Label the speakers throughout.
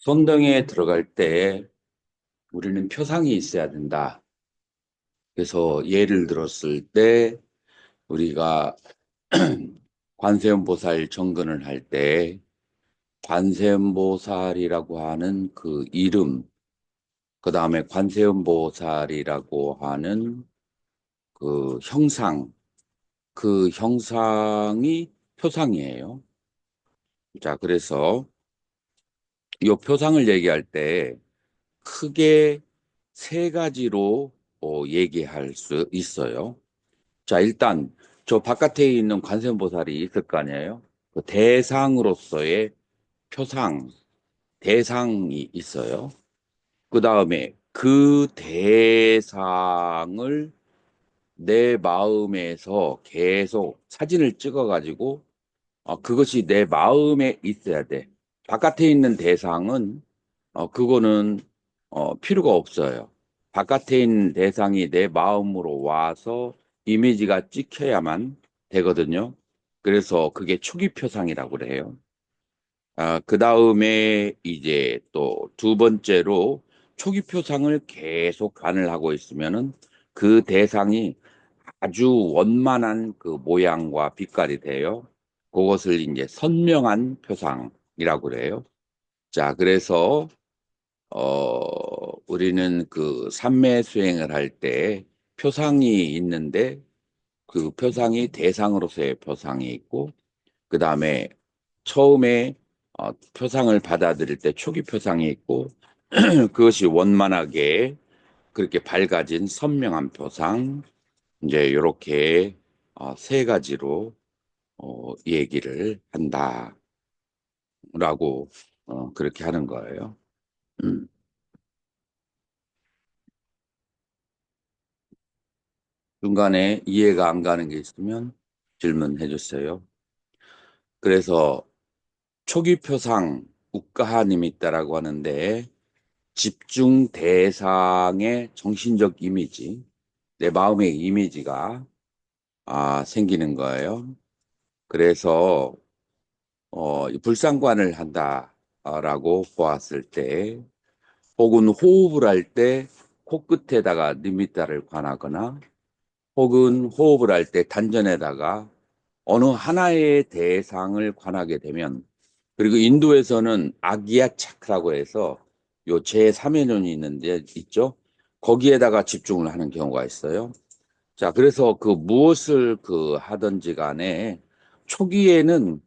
Speaker 1: 손등에 들어갈 때 우리는 표상이 있어야 된다. 그래서 예를 들었을 때 우리가 관세음보살 정근을 할 때 관세음보살이라고 하는 그 이름, 그 다음에 관세음보살이라고 하는 그 형상, 그 형상이 표상이에요. 자, 그래서 이 표상을 얘기할 때 크게 세 가지로 얘기할 수 있어요. 자, 일단 저 바깥에 있는 관세음보살이 있을 거 아니에요? 그 대상으로서의 표상, 대상이 있어요. 그 다음에 그 대상을 내 마음에서 계속 사진을 찍어가지고 그것이 내 마음에 있어야 돼. 바깥에 있는 대상은 그거는 필요가 없어요. 바깥에 있는 대상이 내 마음으로 와서 이미지가 찍혀야만 되거든요. 그래서 그게 초기 표상이라고 그래요. 그 다음에 이제 또 두 번째로 초기 표상을 계속 관을 하고 있으면은 그 대상이 아주 원만한 그 모양과 빛깔이 돼요. 그것을 이제 선명한 표상이라고 그래요. 자, 그래서 우리는 그 삼매 수행을 할 때 표상이 있는데 그 표상이 대상으로서의 표상이 있고 그 다음에 처음에 표상을 받아들일 때 초기 표상이 있고 그것이 원만하게 그렇게 밝아진 선명한 표상 이제 이렇게 세 가지로 얘기를 한다라고 그렇게 하는 거예요. 음. 중간에 이해가 안 가는 게 있으면 질문해 주세요. 그래서 초기 표상 우가하님이 있다라고 하는데 집중 대상의 정신적 이미지, 내 마음의 이미지가 생기는 거예요. 그래서 이 불상관을 한다라고 보았을 때, 혹은 호흡을 할 때 코끝에다가 니미타를 관하거나, 혹은 호흡을 할 때 단전에다가 어느 하나의 대상을 관하게 되면, 그리고 인도에서는 아기야 차크라고 해서 요 제3회전이 있는데 있죠. 거기에다가 집중을 하는 경우가 있어요. 자, 그래서 그 무엇을 그 하든지 간에 초기에는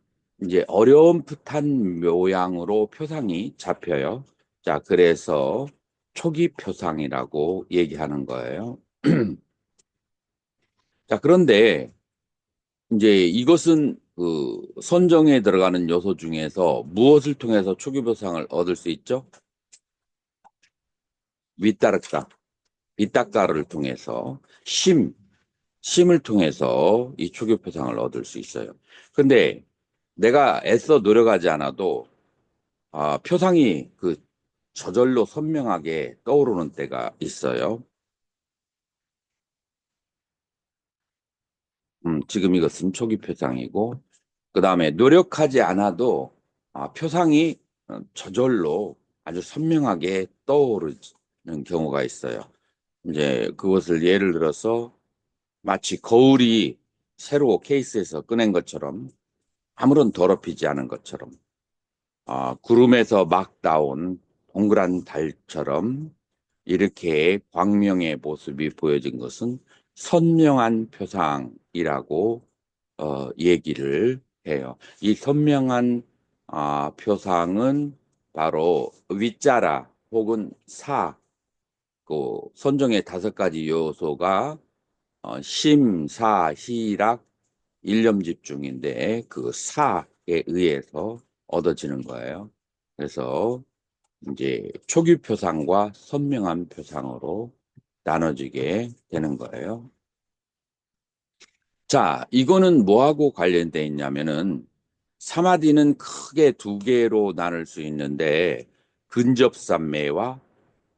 Speaker 1: 이제 어렴풋한 모양으로 표상이 잡혀요. 자, 그래서 초기 표상이라고 얘기하는 거예요. 자, 그런데 이제 이것은 그 선정에 들어가는 요소 중에서 무엇을 통해서 초기 표상을 얻을 수 있죠? 윗다락사, 윗다가를 통해서 심을 통해서 이 초기 표상을 얻을 수 있어요. 근데 내가 애써 노력하지 않아도 표상이 그 저절로 선명하게 떠오르는 때가 있어요. 지금 이것은 초기 표상이고, 그 다음에 노력하지 않아도 표상이 저절로 아주 선명하게 떠오르는 경우가 있어요. 이제 그것을 예를 들어서 마치 거울이 새로 케이스에서 꺼낸 것처럼 아무런 더럽히지 않은 것처럼 구름에서 막 나온 동그란 달처럼 이렇게 광명의 모습이 보여진 것은 선명한 표상이라고 얘기를 해요. 이 선명한 표상은 바로 위자라 혹은 사, 그 선정의 다섯 가지 요소가 심, 사, 희락, 일념 집중인데 그 사에 의해서 얻어지는 거예요. 그래서 이제 초기 표상과 선명한 표상으로 나눠지게 되는 거예요. 자, 이거는 뭐하고 관련돼 있냐면은 사마디는 크게 두 개로 나눌 수 있는데 근접삼매와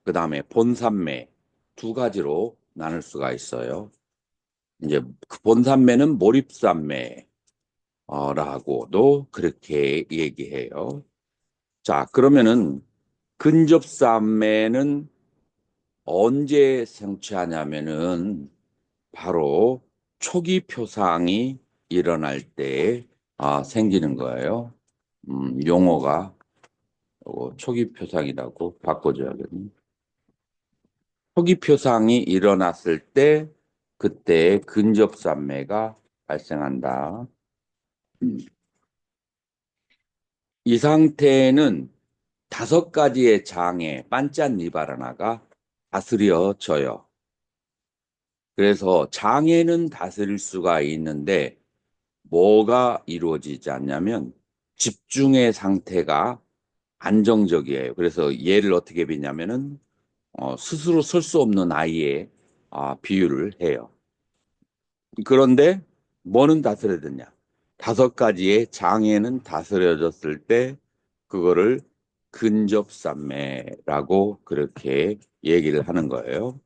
Speaker 1: 그다음에 본삼매 두 가지로 나눌 수가 있어요. 이제 그 본삼매는 몰입삼매라고도 그렇게 얘기해요. 자, 그러면은 근접산매는 언제 성취하냐면은 바로 초기 표상이 일어날 때 생기는 거예요. 용어가 초기 표상이라고 바꿔줘야겠네. 초기 표상이 일어났을 때 그때 근접산매가 발생한다. 이 상태는 다섯 가지의 장애, 반짠 니바르나가 다스려져요. 그래서 장애는 다스릴 수가 있는데 뭐가 이루어지지 않냐면 집중의 상태가 안정적이에요. 그래서 얘를 어떻게 비냐면은 스스로 설 수 없는 아이의 비유를 해요. 그런데 뭐는 다스려졌냐? 다섯 가지의 장애는 다스려졌을 때 그거를 근접산매라고 그렇게 얘기를 하는 거예요.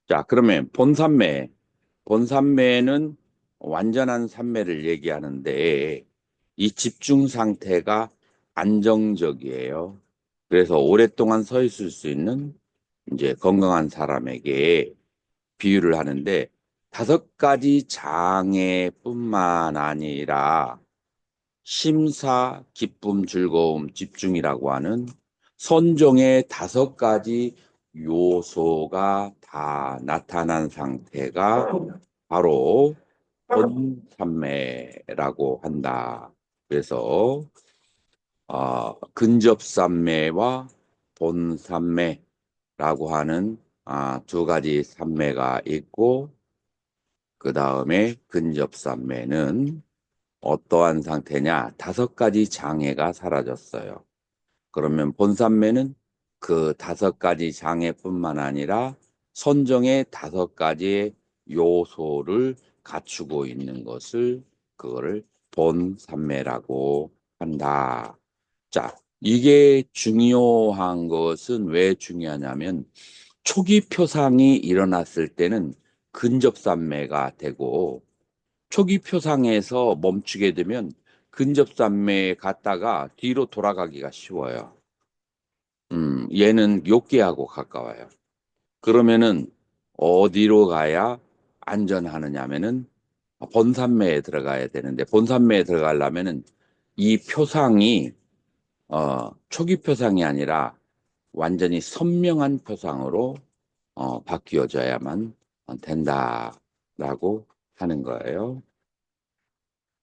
Speaker 1: 자, 그러면 본산매. 본산매는 완전한 산매를 얘기하는데 이 집중 상태가 안정적이에요. 그래서 오랫동안 서 있을 수 있는 이제 건강한 사람에게 비유를 하는데 다섯 가지 장애뿐만 아니라 심사, 기쁨, 즐거움, 집중이라고 하는 선종의 다섯 가지 요소가 다 나타난 상태가 바로 본산매라고 한다. 그래서 근접산매와 본산매라고 하는 두 가지 산매가 있고 그 다음에 근접산매는 어떠한 상태냐? 다섯 가지 장애가 사라졌어요. 그러면 본산매는 그 다섯 가지 장애뿐만 아니라 선정의 다섯 가지의 요소를 갖추고 있는 것을 그거를 본산매라고 한다. 자, 이게 중요한 것은 왜 중요하냐면 초기 표상이 일어났을 때는 근접산매가 되고 초기 표상에서 멈추게 되면 근접산매에 갔다가 뒤로 돌아가기가 쉬워요. 얘는 욕기하고 가까워요. 그러면은 어디로 가야 안전하느냐면은 본산매에 들어가야 되는데 본산매에 들어가려면은 이 표상이 초기 표상이 아니라 완전히 선명한 표상으로 바뀌어져야만 된다라고 하는 거예요.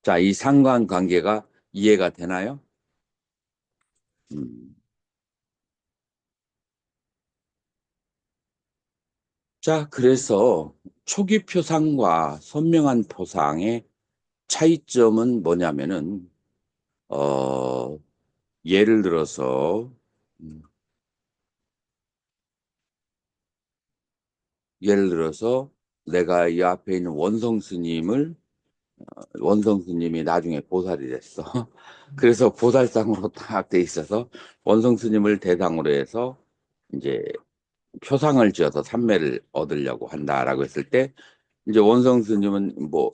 Speaker 1: 자, 이 상관관계가 이해가 되나요? 음. 자, 그래서 초기 표상과 선명한 표상의 차이점은 뭐냐면은, 어, 예를 들어서, 음, 예를 들어서 내가 이 앞에 있는 원성 스님이 나중에 보살이 됐어. 그래서 보살상으로 딱 돼 있어서 원성 스님을 대상으로 해서 이제 표상을 지어서 삼매를 얻으려고 한다라고 했을 때 이제 원성 스님은 뭐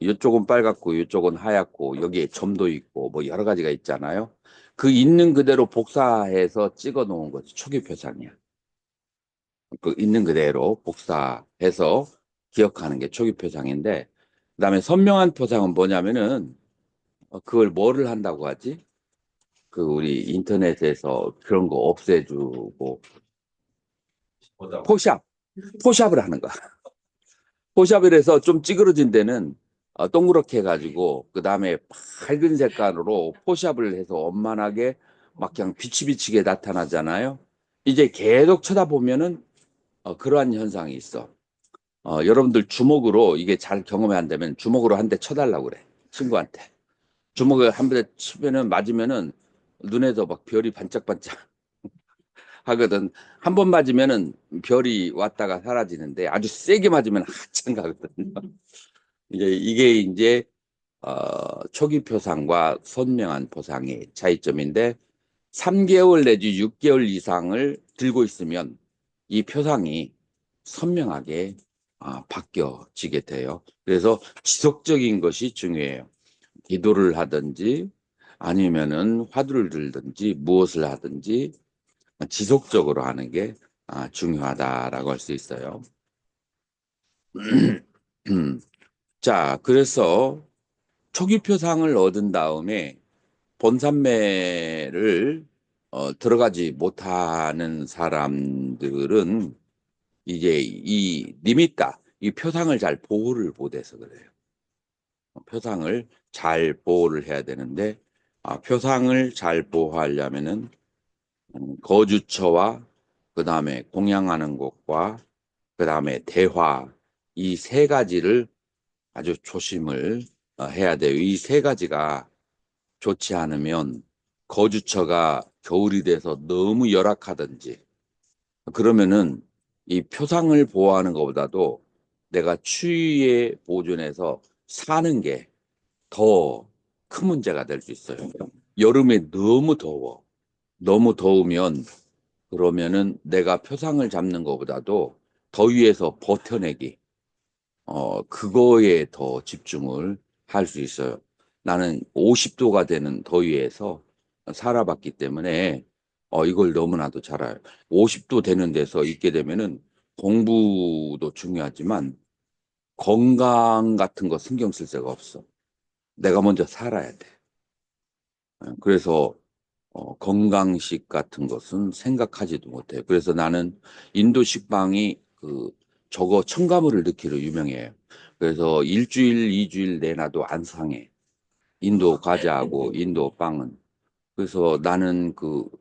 Speaker 1: 이쪽은 빨갛고 이쪽은 하얗고 여기에 점도 있고 뭐 여러 가지가 있잖아요. 그 있는 그대로 복사해서 찍어 놓은 것이 초기 표상이야. 그 있는 그대로 복사해서 기억하는 게 초기 표상인데 그다음에 선명한 표상은 뭐냐면은 그걸 뭐를 한다고 하지? 그 우리 인터넷에서 그런 거 없애주고 포샵 포샵을 하는 거야. 포샵을 해서 좀 찌그러진 데는 동그랗게 해가지고 그 다음에 밝은 색깔로 포샵을 해서 원만하게 막 그냥 비치비치게 나타나잖아요. 이제 계속 쳐다보면은 그러한 현상이 있어. 여러분들 주먹으로 이게 잘 경험이 안 되면 주먹으로 한 대 쳐달라고 그래. 친구한테. 주먹을 한 대 치면은 맞으면은 눈에서 막 별이 반짝반짝 하거든. 한 번 맞으면은 별이 왔다가 사라지는데 아주 세게 맞으면 한참 가거든. 이게 이제 초기 표상과 선명한 표상의 차이점인데 3개월 내지 6개월 이상을 들고 있으면 이 표상이 선명하게 바뀌어지게 돼요. 그래서 지속적인 것이 중요해요. 기도를 하든지 아니면은 화두를 들든지 무엇을 하든지 지속적으로 하는 게 중요하다라고 할 수 있어요. 자, 그래서 초기 표상을 얻은 다음에 본산매를 들어가지 못하는 사람들은 이제 이 리미타, 이 표상을 잘 보호를 못해서 그래요. 표상을 잘 보호를 해야 되는데, 표상을 잘 보호하려면은 거주처와 그 다음에 공양하는 곳과 그 다음에 대화 이 세 가지를 아주 조심을 해야 돼요. 이 세 가지가 좋지 않으면 거주처가 겨울이 돼서 너무 열악하든지 그러면은 이 표상을 보호하는 것보다도 내가 추위에 보존해서 사는 게 더 큰 문제가 될 수 있어요. 여름에 너무 더워. 너무 더우면 그러면은 내가 표상을 잡는 것보다도 더위에서 버텨내기, 그거에 더 집중을 할 수 있어요. 나는 50도가 되는 더위에서 살아봤기 때문에 이걸 너무나도 잘 알아요. 50도 되는 데서 있게 되면은 공부도 중요하지만 건강 같은 거 신경 쓸 데가 없어. 내가 먼저 살아야 돼. 그래서 건강식 같은 것은 생각하지도 못해요. 그래서 나는 인도 식빵이 저거 첨가물을 넣기로 유명해요. 그래서 일주일, 이주일 내놔도 안 상해. 인도 과자하고 인도 빵은. 그래서 나는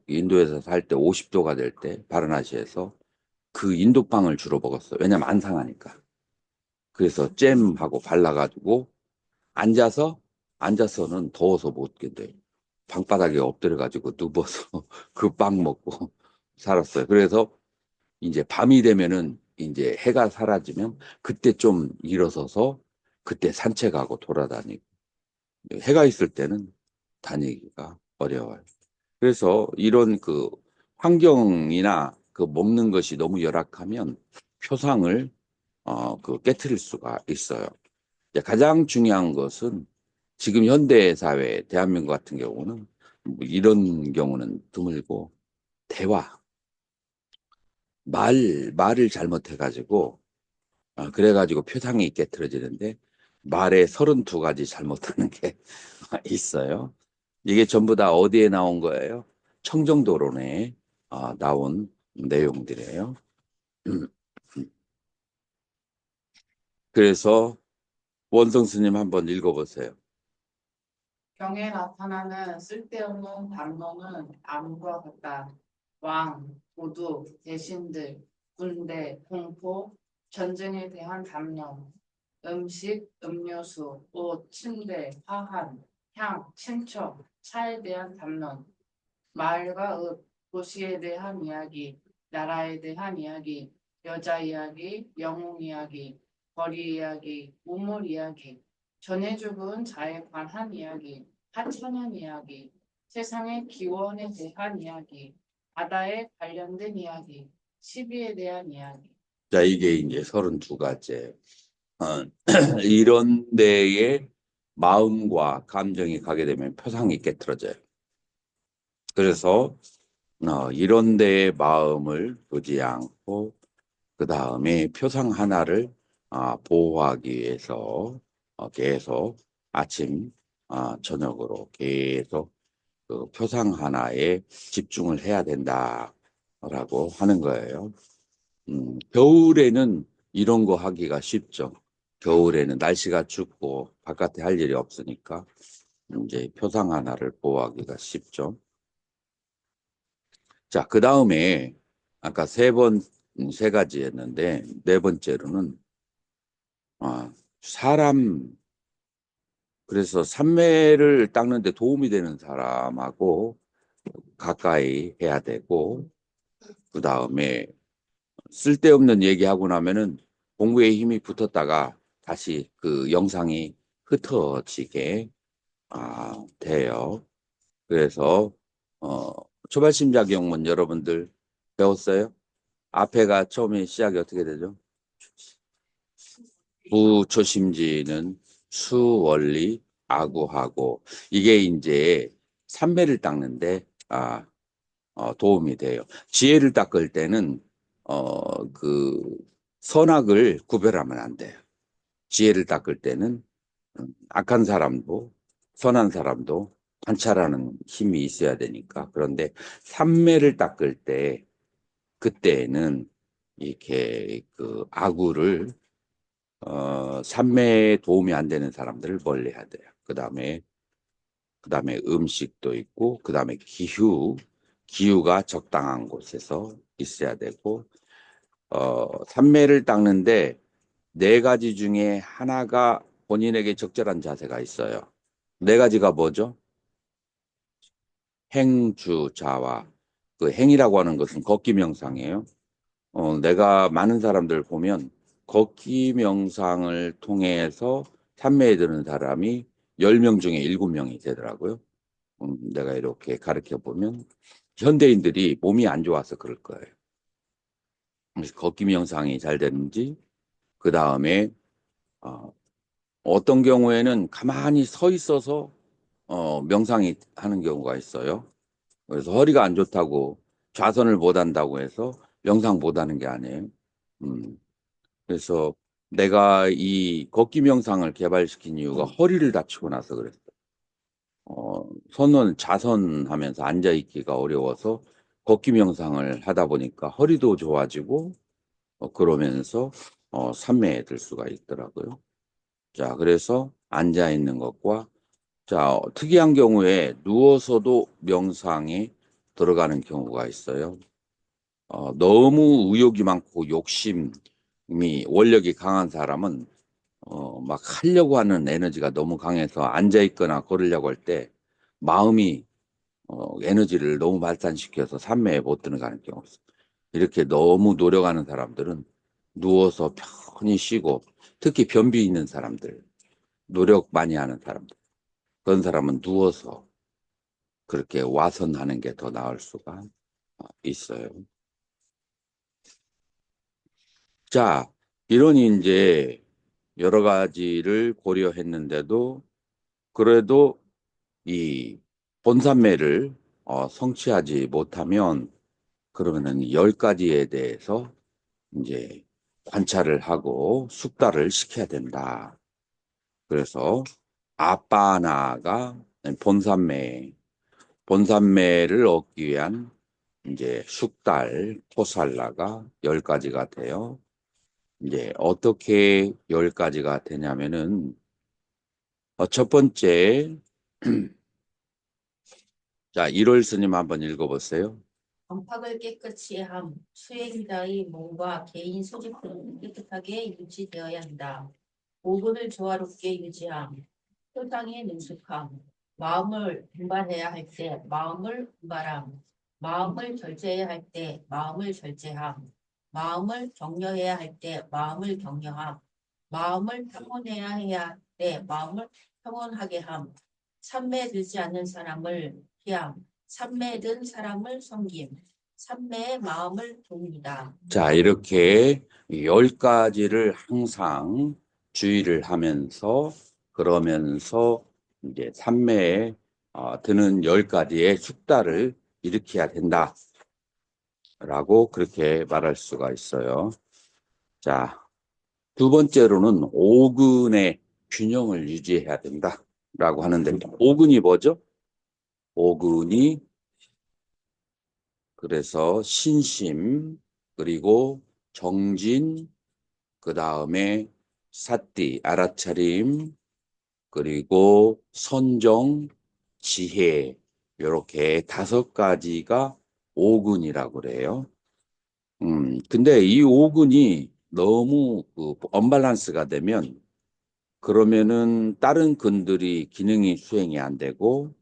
Speaker 1: 인도에서 살 때 50도가 될 때 바라나시에서 그 인도 빵을 주로 먹었어. 왜냐면 안 상하니까. 그래서 잼하고 발라가지고 앉아서 앉아서는 더워서 못 견뎌요. 방바닥에 엎드려가지고 누워서 그 빵 먹고 살았어요. 그래서 이제 밤이 되면은 이제 해가 사라지면 그때 좀 일어서서 그때 산책하고 돌아다니고 해가 있을 때는 다니기가 어려워요. 그래서 이런 환경이나 먹는 것이 너무 열악하면 표상을 깨트릴 수가 있어요. 이제 가장 중요한 것은 지금 현대 사회, 대한민국 같은 경우는 뭐 이런 경우는 드물고 대화, 말을 잘못해가지고 그래가지고 표상이 깨트려지는데 말에 32가지 잘못하는 게 있어요. 이게 전부 다 어디에 나온 거예요? 청정도론에 나온 내용들이에요. 그래서 원성 스님 한번 읽어보세요.
Speaker 2: 경에 나타나는 쓸데없는 담론은 암과 같다. 왕, 도둑, 대신들, 군대, 공포, 전쟁에 대한 담론, 음식, 음료수, 옷, 침대, 화환, 향, 친척, 차에 대한 담론, 마을과 읍, 도시에 대한 이야기, 나라에 대한 이야기, 여자 이야기, 영웅 이야기, 거리 이야기, 우물 이야기, 전에 죽은 자에 관한 이야기, 하천연 이야기, 세상의 기원에 대한 이야기, 바다에 관련된 이야기, 시비에 대한 이야기.
Speaker 1: 자, 이게 이제 32가지. 이런 데에 마음과 감정이 가게 되면 표상이 깨트러져요. 그래서 이런 데에 마음을 두지 않고 그 다음에 표상 하나를 보호하기 위해서 계속 아침, 저녁으로 계속 그 표상 하나에 집중을 해야 된다라고 하는 거예요. 겨울에는 이런 거 하기가 쉽죠. 겨울에는 날씨가 춥고 바깥에 할 일이 없으니까 이제 표상 하나를 보호하기가 쉽죠. 자, 그 다음에 아까 세 가지 했는데 네 번째로는 사람, 그래서 산매를 닦는데 도움이 되는 사람하고 가까이 해야 되고 그 다음에 쓸데없는 얘기하고 나면은 공부에 힘이 붙었다가 다시 그 영상이 흩어지게 돼요. 그래서 어, 초발심작용문 여러분들 배웠어요? 앞에가 처음에 시작이 어떻게 되죠? 부초심지는 수원리 아구하고 이게 이제 삼매를 닦는데 도움이 돼요. 지혜를 닦을 때는 그 선악을 구별하면 안 돼요. 지혜를 닦을 때는 악한 사람도 선한 사람도 관찰하는 힘이 있어야 되니까. 그런데 삼매를 닦을 때 그때는 이렇게 그 악우를 삼매에 도움이 안 되는 사람들을 멀리해야 돼요. 그다음에 음식도 있고 그다음에 기후가 적당한 곳에서 있어야 되고 삼매를 닦는데 네 가지 중에 하나가 본인에게 적절한 자세가 있어요. 네 가지가 뭐죠? 행주자와 그 행이라고 하는 것은 걷기 명상이에요. 내가 많은 사람들 보면 걷기 명상을 통해서 삼매에 드는 사람이 10명 중에 7명이 되더라고요. 내가 이렇게 가르쳐 보면 현대인들이 몸이 안 좋아서 그럴 거예요. 그래서 걷기 명상이 잘 되는지 그 다음에 어떤 경우에는 가만히 서 있어서 명상이 하는 경우가 있어요. 그래서 허리가 안 좋다고 좌선을 못 한다고 해서 명상 못 하는 게 아니에요. 음, 그래서 내가 이 걷기 명상을 개발시킨 이유가 허리를 다치고 나서 그랬어요. 손을 좌선하면서 앉아 있기가 어려워서 걷기 명상을 하다 보니까 허리도 좋아지고 그러면서 산매에 들 수가 있더라고요. 자, 그래서 앉아 있는 것과 자, 특이한 경우에 누워서도 명상에 들어가는 경우가 있어요. 너무 의욕이 많고 욕심이 원력이 강한 사람은 막 하려고 하는 에너지가 너무 강해서 앉아 있거나 걸으려고 할 때 마음이 에너지를 너무 발산시켜서 산매에 못 들어가는 경우가 있어요. 이렇게 너무 노력하는 사람들은 누워서 편히 쉬고 특히 변비 있는 사람들, 노력 많이 하는 사람들, 그런 사람은 누워서 그렇게 와선하는 게 더 나을 수가 있어요. 자, 이런 이제 여러 가지를 고려했는데도 그래도 이 본산매를 성취하지 못하면 그러면은 10가지에 대해서 이제 관찰을 하고 숙달을 시켜야 된다. 그래서 아빠나가 본산매를 얻기 위한 이제 숙달, 토살라가 10가지가 돼요. 이제 어떻게 10가지가 되냐면은 첫 번째 자, 1월 스님 한번 읽어보세요.
Speaker 3: 정팍을 깨끗이 함, 수행자의 몸과 개인 소집은 깨끗하게 유지되어야 한다. 오분을 조화롭게 유지함, 표상에 능숙함, 마음을 분발해야 할 때 마음을 분발함, 마음을 절제해야 할 때 마음을 절제함, 마음을 격려해야 할 때 마음을 격려함, 마음을 평온해야 할 때 마음을 평온하게 함, 산매에 들지 않는 사람을 피함, 산매에 든 사람을 섬김, 산매의 마음을 돕니다.
Speaker 1: 자, 이렇게 10가지를 항상 주의를 하면서 그러면서 이제 삼매에 드는 10가지의 숙달을 일으켜야 된다라고 그렇게 말할 수가 있어요. 자, 두 번째로는 오근의 균형을 유지해야 된다라고 하는데 오근이 뭐죠? 오근이 그래서 신심 그리고 정진 그 다음에 사띠, 알아차림, 그리고 선정, 지혜, 이렇게 5가지가 오근이라고 그래요. 근데 이 오근이 너무 그 언밸런스가 되면 그러면은 다른 근들이 기능이 수행이 안 되고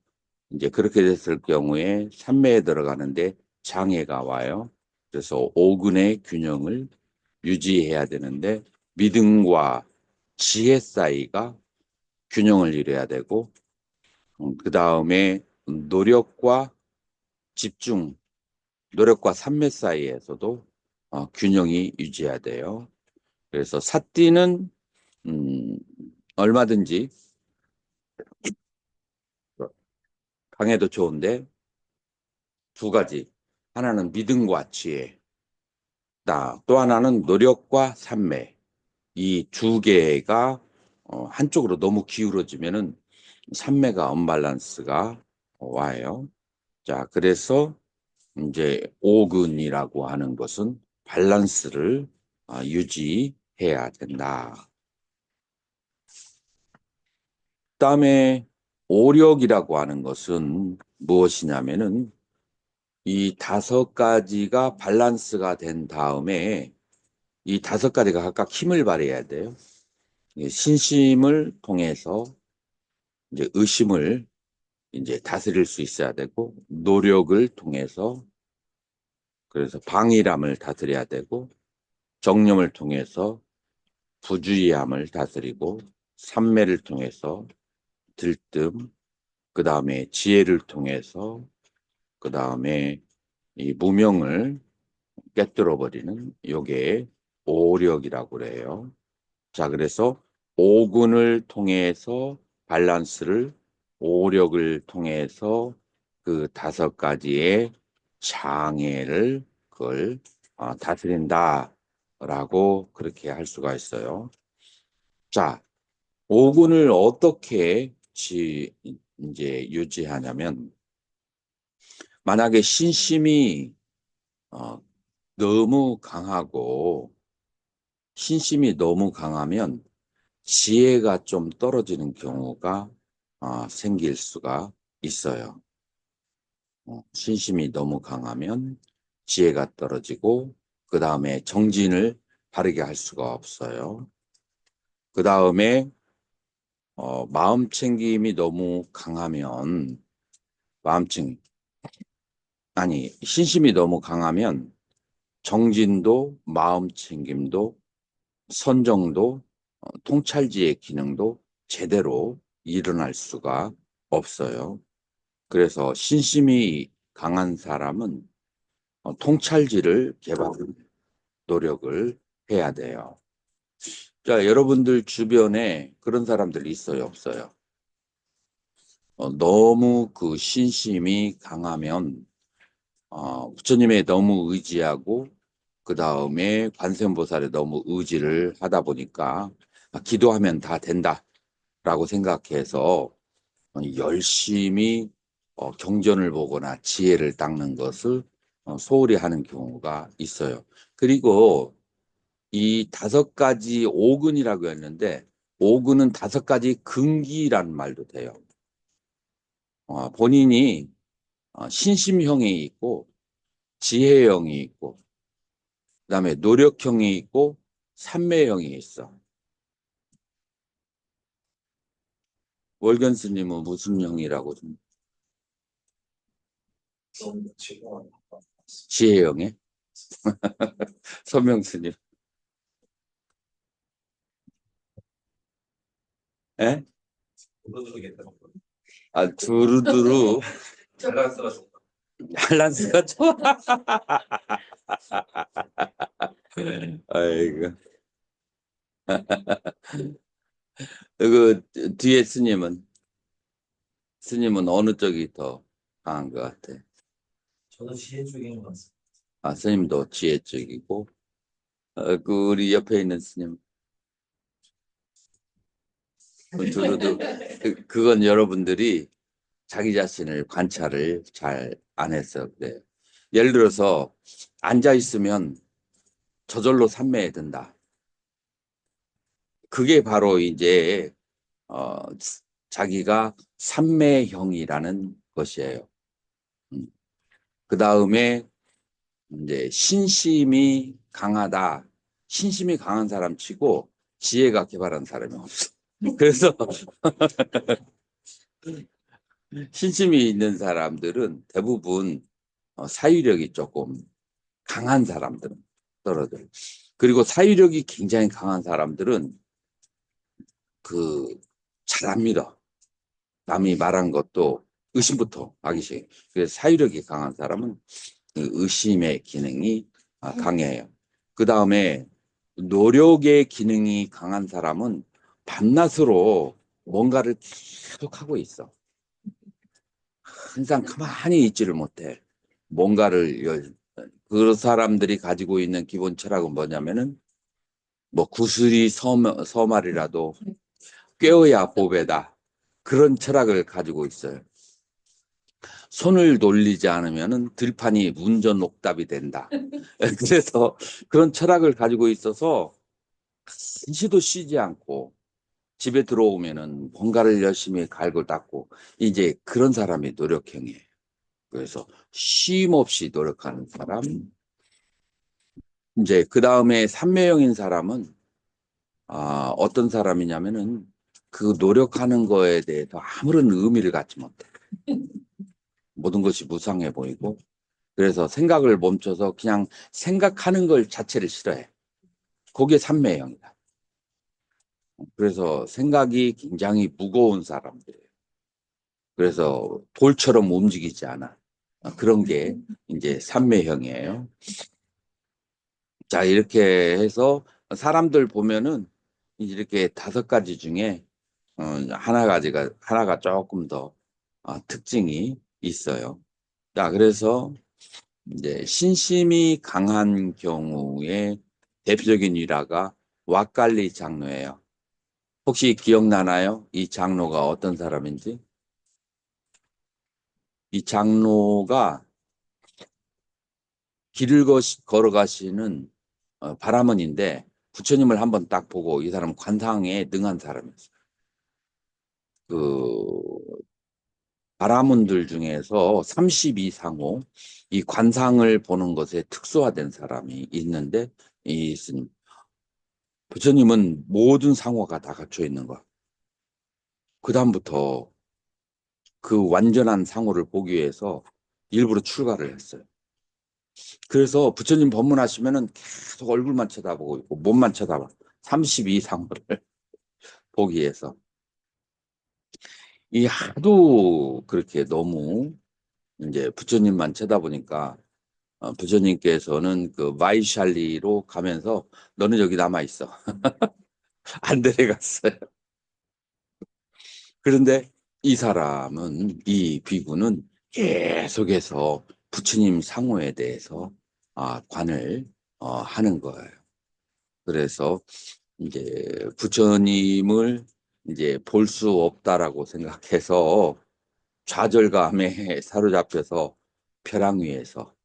Speaker 1: 이제 그렇게 됐을 경우에 삼매에 들어가는데 장애가 와요. 그래서 오근의 균형을 유지해야 되는데 믿음과 지혜 사이가 균형을 이뤄야 되고 그 다음에 집중, 노력과 삼매 사이에서도 균형이 유지해야 돼요. 그래서 사띠는 음, 얼마든지 강해도 좋은데 2가지 하나는 믿음과 지혜, 또 하나는 노력과 산매. 이 두 개가 한쪽으로 너무 기울어지면은 산매가 언밸런스가 와요. 자, 그래서 이제 오근이라고 하는 것은 밸런스를 유지해야 된다. 그다음에 오력이라고 하는 것은 무엇이냐면은 이 다섯 가지가 밸런스가 된 다음에 이 다섯 가지가 각각 힘을 발휘해야 돼요. 신심을 통해서 이제 의심을 이제 다스릴 수 있어야 되고, 노력을 통해서 그래서 방일함을 다스려야 되고, 정념을 통해서 부주의함을 다스리고, 삼매를 통해서 들뜸, 그 다음에 지혜를 통해서, 그 다음에 이 무명을 깨뜨려 버리는 요게 오력이라고 그래요. 자, 그래서 오군을 통해서 밸런스를, 오력을 통해서 그 다섯 가지의 장애를 그걸 다스린다라고 그렇게 할 수가 있어요. 자, 오군을 어떻게 이제 유지하냐면, 만약에 신심이 어, 너무 강하고 신심이 너무 강하면 지혜가 좀 떨어지는 경우가 생길 수가 있어요. 신심이 너무 강하면 지혜가 떨어지고 그 다음에 정진을 바르게 할 수가 없어요. 그 다음에 마음 챙김이 너무 강하면 신심이 너무 강하면 정진도 마음 챙김도 선정도 통찰지의 기능도 제대로 일어날 수가 없어요. 그래서 신심이 강한 사람은 통찰지를 개발 노력을 해야 돼요. 자, 여러분들 주변에 그런 사람들 있어요, 없어요? 너무 그 신심이 강하면 부처님에 너무 의지하고 그 다음에 관세음보살에 너무 의지를 하다 보니까 기도하면 다 된다라고 생각해서 열심히 경전을 보거나 지혜를 닦는 것을 소홀히 하는 경우가 있어요. 그리고 이 다섯 가지 오근이라고 했는데 오근은 다섯 가지 근기라는 말도 돼요. 본인이 신심형이 있고 지혜형이 있고 그다음에 노력형이 있고 삼매형이 있어. 월견 스님은 무슨 형이라고 좀 지혜형에 서명 스님 에? 두루두루 밸런스가 좋아. 아이고. 그 뒤에 스님은 어느 쪽이 더 강한 것 같아?
Speaker 4: 저도 지혜 쪽인 것 같습니다.
Speaker 1: 스님도 지혜 쪽이고, 그 우리 옆에 있는 스님, 두루두, 그건 여러분들이 자기 자신을 관찰을 잘 안 해서 그래요. 예를 들어서 앉아 있으면 저절로 삼매에 든다. 그게 바로 이제 어, 자기가 삼매형이라는 것이에요. 그 다음에 이제 신심이 강하다. 신심이 강한 사람 치고 지혜가 개발한 사람이 없어. 그래서 신심이 있는 사람들은 대부분 사유력이 조금 강한 사람들은 떨어져. 그리고 사유력이 굉장히 강한 사람들은 그 잘합니다. 남이 말한 것도 의심부터 하기 시작해요. 그래서 사유력이 강한 사람은 그 의심의 기능이 강해요. 그 다음에 노력의 기능이 강한 사람은 밤낮으로 뭔가를 계속 하고 있어. 항상 가만히 있지를 못해. 뭔가를 그 사람들이 가지고 있는 기본 철학은 뭐냐면은 뭐 구슬이 서말이라도 꿰어야 보배다. 그런 철학을 가지고 있어요. 손을 돌리지 않으면은 들판이 운전옥답이 된다. 그래서 그런 철학을 가지고 있어서 한시도 쉬지 않고 집에 들어오면은 뭔가를 열심히 갈고 닦고 이제 그런 사람이 노력형이에요. 그래서 쉼 없이 노력하는 사람. 이제 그 다음에 삼매형인 사람은 어떤 사람이냐면은 그 노력하는 거에 대해서 아무런 의미를 갖지 못해. 모든 것이 무상해 보이고 그래서 생각을 멈춰서 그냥 생각하는 걸 자체를 싫어해. 그게 삼매형이다. 그래서 생각이 굉장히 무거운 사람들이에요. 그래서 돌처럼 움직이지 않아. 그런 게 이제 삼매형이에요. 자, 이렇게 해서 사람들 보면은 이렇게 5가지 중에 하나가 조금 더 특징이 있어요. 자, 그래서 이제 신심이 강한 경우에 대표적인 일화가 왁갈리 장로예요. 혹시 기억나나요? 이 장로가 어떤 사람인지? 이 장로가 길을 걸어가시는 바라문인데 부처님을 한번 딱 보고 이 사람 관상에 능한 사람이었어요. 그 바라문들 중에서 32상호 이 관상을 보는 것에 특수화된 사람이 있는데 이 스님 부처님은 모든 상호가 다 갖춰 있는 거야. 그다음부터 그 완전한 상호를 보기 위해서 일부러 출가를 했어요. 그래서 부처님 법문하시면은 계속 얼굴만 쳐다보고 있고 몸만 쳐다봐. 32상호를 보기 위해서. 이 하도 그렇게 너무 이제 부처님만 쳐다보니까 부처님께서는 그 마이샬리로 가면서 너는 여기 남아 있어. 안 데려갔어요. 그런데 이 비구는 계속해서 부처님 상호에 대해서 관을 하는 거예요. 그래서 이제 부처님을 이제 볼 수 없다라고 생각해서 좌절감에 사로잡혀서 벼랑 위에서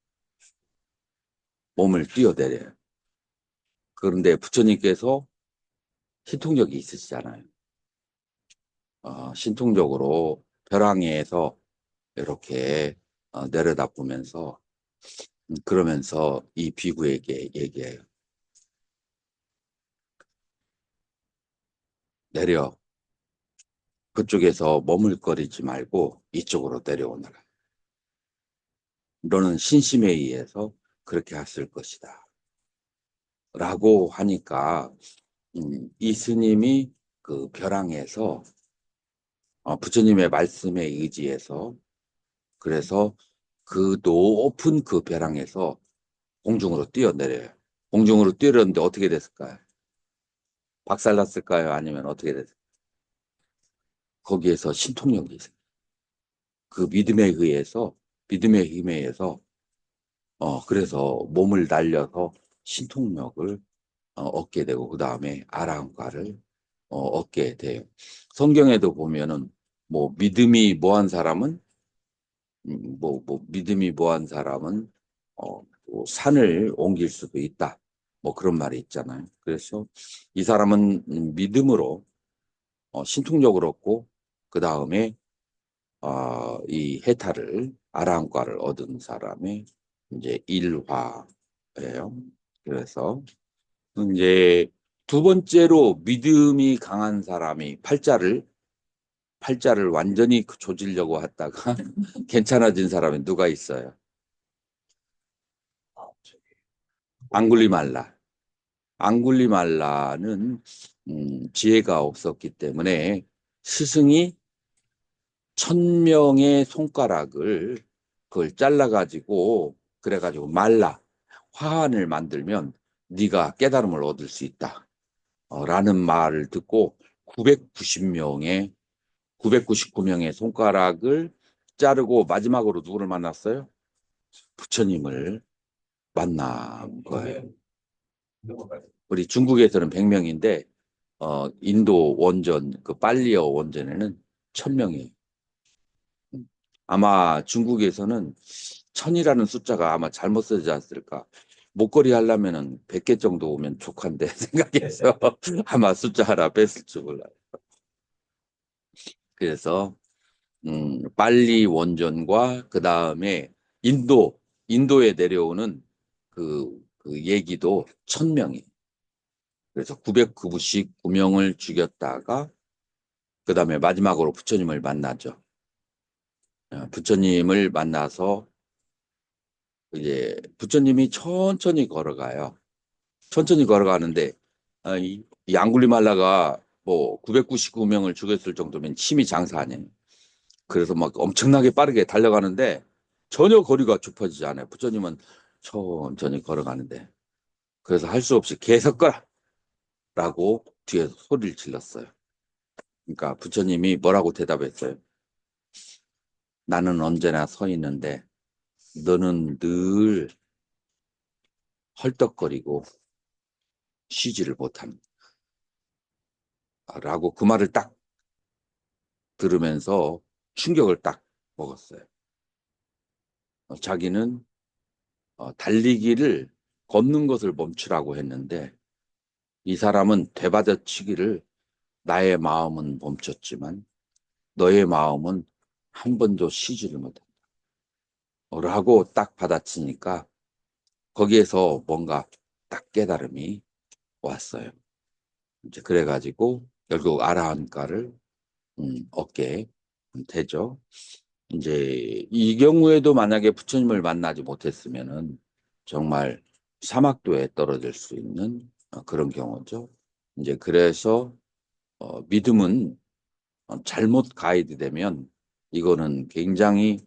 Speaker 1: 몸을 뛰어내려요. 그런데 부처님께서 신통력이 있으시잖아요. 신통적으로 벼랑 위에서 이렇게 내려다 보면서 그러면서 이 비구에게 얘기해요. 내려. 그쪽에서 머물거리지 말고 이쪽으로 내려오너라. 너는 신심에 의해서 그렇게 했을 것이다. 라고 하니까 이 스님이 그 벼랑에서 부처님의 말씀에 의지해서 그래서 그 높은 그 벼랑에서 공중으로 뛰어내려요. 공중으로 뛰어내렸는데 어떻게 됐을까요? 박살났을까요? 아니면 어떻게 됐을까요? 거기에서 신통력이 있어요. 그 믿음의 힘에 의해서 그래서 몸을 날려서 신통력을 얻게 되고 그 다음에 아라한과를 얻게 돼요. 성경에도 보면은 뭐 믿음이 뭐한 사람은 믿음이 뭐한 사람은 뭐 산을 옮길 수도 있다. 뭐 그런 말이 있잖아요. 그래서 이 사람은 믿음으로 신통력을 얻고 그 다음에 이 해탈을 아라한과를 얻은 사람의 이제 일화예요. 그래서 이제 두 번째로 믿음이 강한 사람이 팔자를 완전히 조지려고 했다가 괜찮아진 사람이 누가 있어요? 앙굴리말라. 앙굴리말라는 지혜가 없었기 때문에 스승이 1000명의 손가락을 그걸 잘라가지고 그래가지고 말라 화환을 만들면 네가 깨달음을 얻을 수 있다. 라는 말을 듣고 999명의 손가락을 자르고 마지막으로 누구를 만났어요? 부처님을 만난 거예요. 우리 중국에서는 100명인데 인도 원전 그 빨리어 원전에는 1000명이에요. 아마 중국에서는 1000이라는 숫자가 아마 잘못 쓰지 않았을까. 목걸이 하려면은 100개 정도 오면 족한데 생각해서 아마 숫자 하나 뺐을 줄 몰라요. 그래서 빨리 원전과 그 다음에 인도에 내려오는 그 얘기도 1000명이. 그래서 999명을 죽였다가 그 다음에 마지막으로 부처님을 만나죠. 부처님을 만나서 이제 부처님이 천천히 걸어가요. 천천히 걸어가는데 이 앙굴리말라가 뭐 999명을 죽였을 정도면 힘이 장사 아니에요. 그래서 막 엄청나게 빠르게 달려가는데 전혀 거리가 좁아지지 않아요. 부처님은 천천히 걸어가는데 그래서 할 수 없이 계속 가라고 뒤에서 소리를 질렀어요. 그러니까 부처님이 뭐라고 대답했어요? 나는 언제나 서 있는데 너는 늘 헐떡거리고 쉬지를 못한다. 라고 그 말을 딱 들으면서 충격을 딱 먹었어요. 자기는 달리기를 걷는 것을 멈추라고 했는데 이 사람은 되받아치기를 나의 마음은 멈췄지만 너의 마음은 한 번도 쉬지를 못한다. 라고 딱 받아치니까 거기에서 뭔가 딱 깨달음이 왔어요. 이제 그래가지고 결국 아라한가를 얻게 되죠. 이제 이 경우에도 만약에 부처님을 만나지 못했으면은 정말 사막도에 떨어질 수 있는 그런 경우죠. 이제 그래서 믿음은 잘못 가이드 되면 이거는 굉장히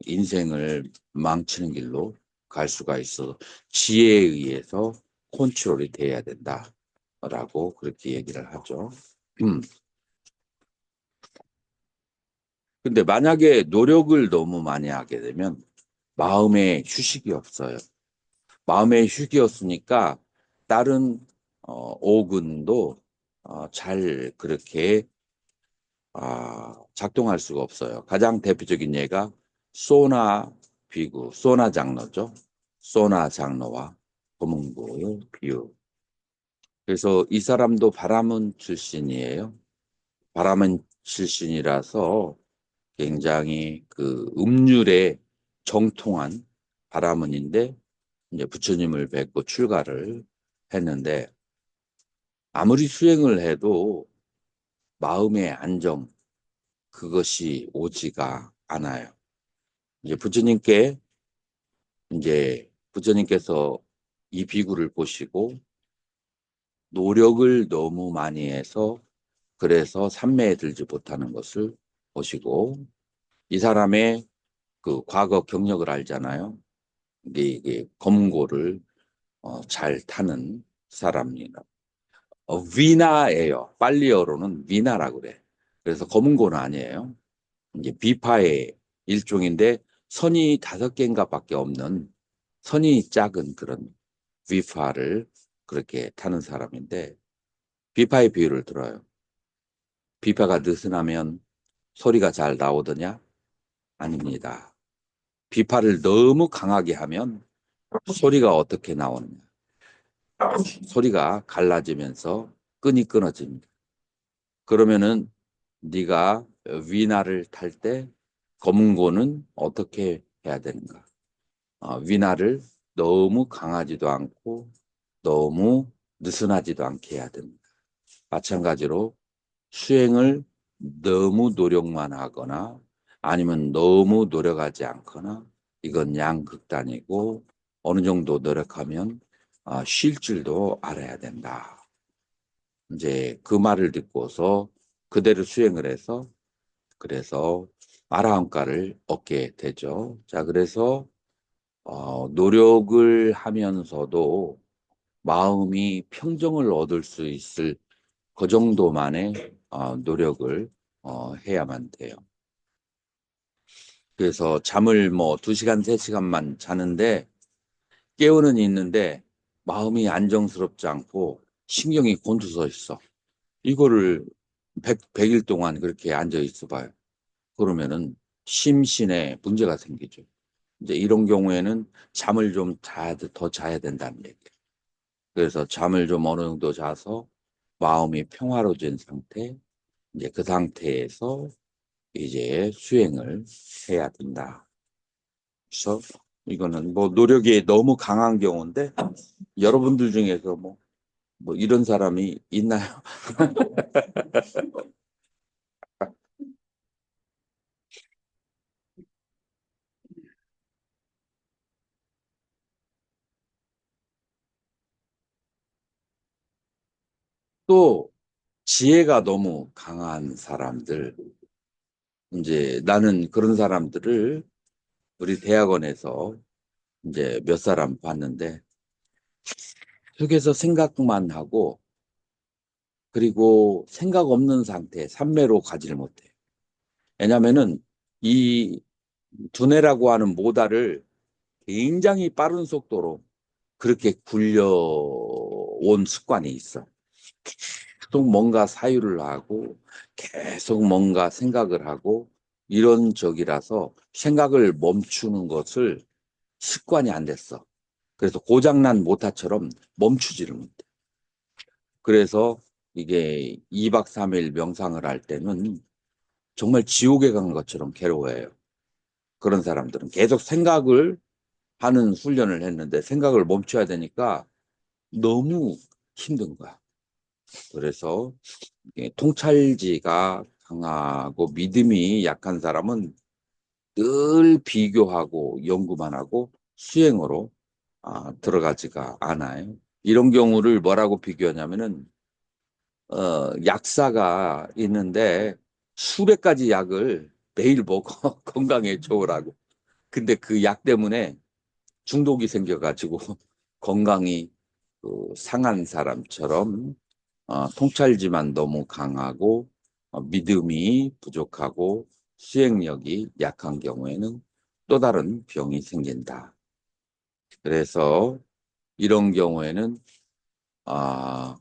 Speaker 1: 인생을 망치는 길로 갈 수가 있어 지혜에 의해서 컨트롤이 돼야 된다라고 그렇게 얘기를 하죠. 근데 만약에 노력을 너무 많이 하게 되면 마음에 휴식이 없어요. 마음에 휴식이 없으니까 다른 오근도 잘 그렇게 작동할 수가 없어요. 가장 대표적인 예가 소나 비구, 소나 장로죠. 소나 장로와 고문고의 비유. 그래서 이 사람도 바라문 출신이에요. 바라문 출신이라서 굉장히 그 음률에 정통한 바라문인데 이제 부처님을 뵙고 출가를 했는데 아무리 수행을 해도 마음의 안정 그것이 오지가 않아요. 이제 부처님께서 이 비구를 보시고 노력을 너무 많이 해서 그래서 삼매에 들지 못하는 것을 보시고 이 사람의 그 과거 경력을 알잖아요. 이게 검고를 잘 타는 사람이라. 위나예요. 빨리어로는 위나라고 그래. 그래서 검은고는 아니에요. 이제 비파의 일종인데 선이 5개인가 밖에 없는 선이 작은 그런 비파를 그렇게 타는 사람인데 비파의 비유를 들어요. 비파가 느슨하면 소리가 잘 나오더냐? 아닙니다. 비파를 너무 강하게 하면 소리가 어떻게 나오느냐? 소리가 갈라지면서 끈이 끊어집니다. 그러면은 네가 위나를 탈 때 검은고는 어떻게 해야 되는가? 위나를 너무 강하지도 않고 너무 느슨하지도 않게 해야 됩니다. 마찬가지로 수행을 너무 노력만 하거나 아니면 너무 노력하지 않거나 이건 양극단이고 어느 정도 노력하면 쉴 줄도 알아야 된다. 이제 그 말을 듣고서 그대로 수행을 해서 그래서 아라함가를 얻게 되죠. 자, 그래서 노력을 하면서도 마음이 평정을 얻을 수 있을 그 정도만의 노력을 해야만 돼요. 그래서 잠을 뭐 2시간, 3시간만 자는데 깨어는 있는데 마음이 안정스럽지 않고 신경이 곤두서 있어. 이거를 100일 동안 그렇게 앉아 있어 봐요. 그러면은 심신에 문제가 생기죠. 이제 이런 경우에는 잠을 좀 더 자야 된다는 얘기예요. 그래서 잠을 좀 어느 정도 자서 마음이 평화로워진 상태, 이제 그 상태에서 이제 수행을 해야 된다. 그래서 이거는 뭐 노력이 너무 강한 경우인데 여러분들 중에서 뭐 이런 사람이 있나요? 또 지혜가 너무 강한 사람들, 이제 나는 그런 사람들을 우리 대학원에서 이제 몇 사람 봤는데 속에서 생각만 하고 그리고 생각 없는 상태, 삼매로 가지를 못해. 왜냐면은 이 두뇌라고 하는 모달을 굉장히 빠른 속도로 그렇게 굴려온 습관이 있어. 계속 뭔가 사유를 하고 계속 뭔가 생각을 하고 이런 적이라서 생각을 멈추는 것을 습관이 안 됐어. 그래서 고장난 모타처럼 멈추지를 못해. 그래서 이게 2박 3일 명상을 할 때는 정말 지옥에 간 것처럼 괴로워해요. 그런 사람들은 계속 생각을 하는 훈련을 했는데 생각을 멈춰야 되니까 너무 힘든 거야. 그래서 이게 통찰지가 강하고 믿음이 약한 사람은 늘 비교하고 연구만 하고 수행으로 들어가지가 않아요. 이런 경우를 뭐라고 비교하냐면은 약사가 있는데 수백 가지 약을 매일 먹어 건강에 좋으라고. 근데 그 약 때문에 중독이 생겨가지고 건강이 상한 사람처럼 통찰지만 너무 강하고 믿음이 부족하고 수행력이 약한 경우에는 또 다른 병이 생긴다. 그래서 이런 경우에는 아,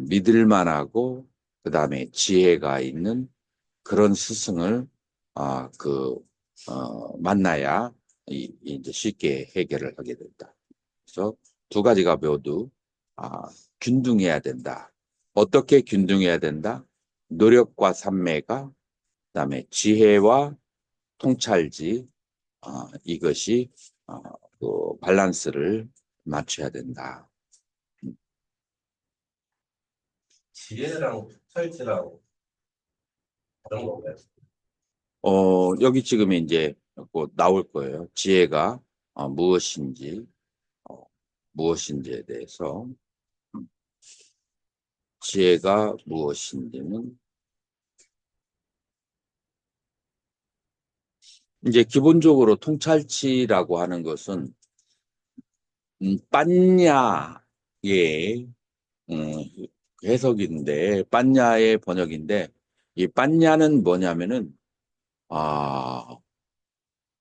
Speaker 1: 믿을 만하고 그다음에 지혜가 있는 그런 스승을 만나야 이제 쉽게 해결을 하게 된다. 그래서 두 가지가 모두 아, 균등해야 된다. 어떻게 균등해야 된다? 노력과 산매가 그다음에 지혜와 통찰지 이것이 그 밸런스를 맞춰야 된다.
Speaker 4: 지혜랑 철지랑 다른 건가요?
Speaker 1: 여기 지금 이제 곧 나올 거예요. 지혜가 무엇인지, 어, 무엇인지에 대해서 지혜가 무엇인지는 이제 기본적으로 통찰치라고 하는 것은 빤야의 음, 해석인데 빤야의 번역인데 이 빤야는 뭐냐면은 아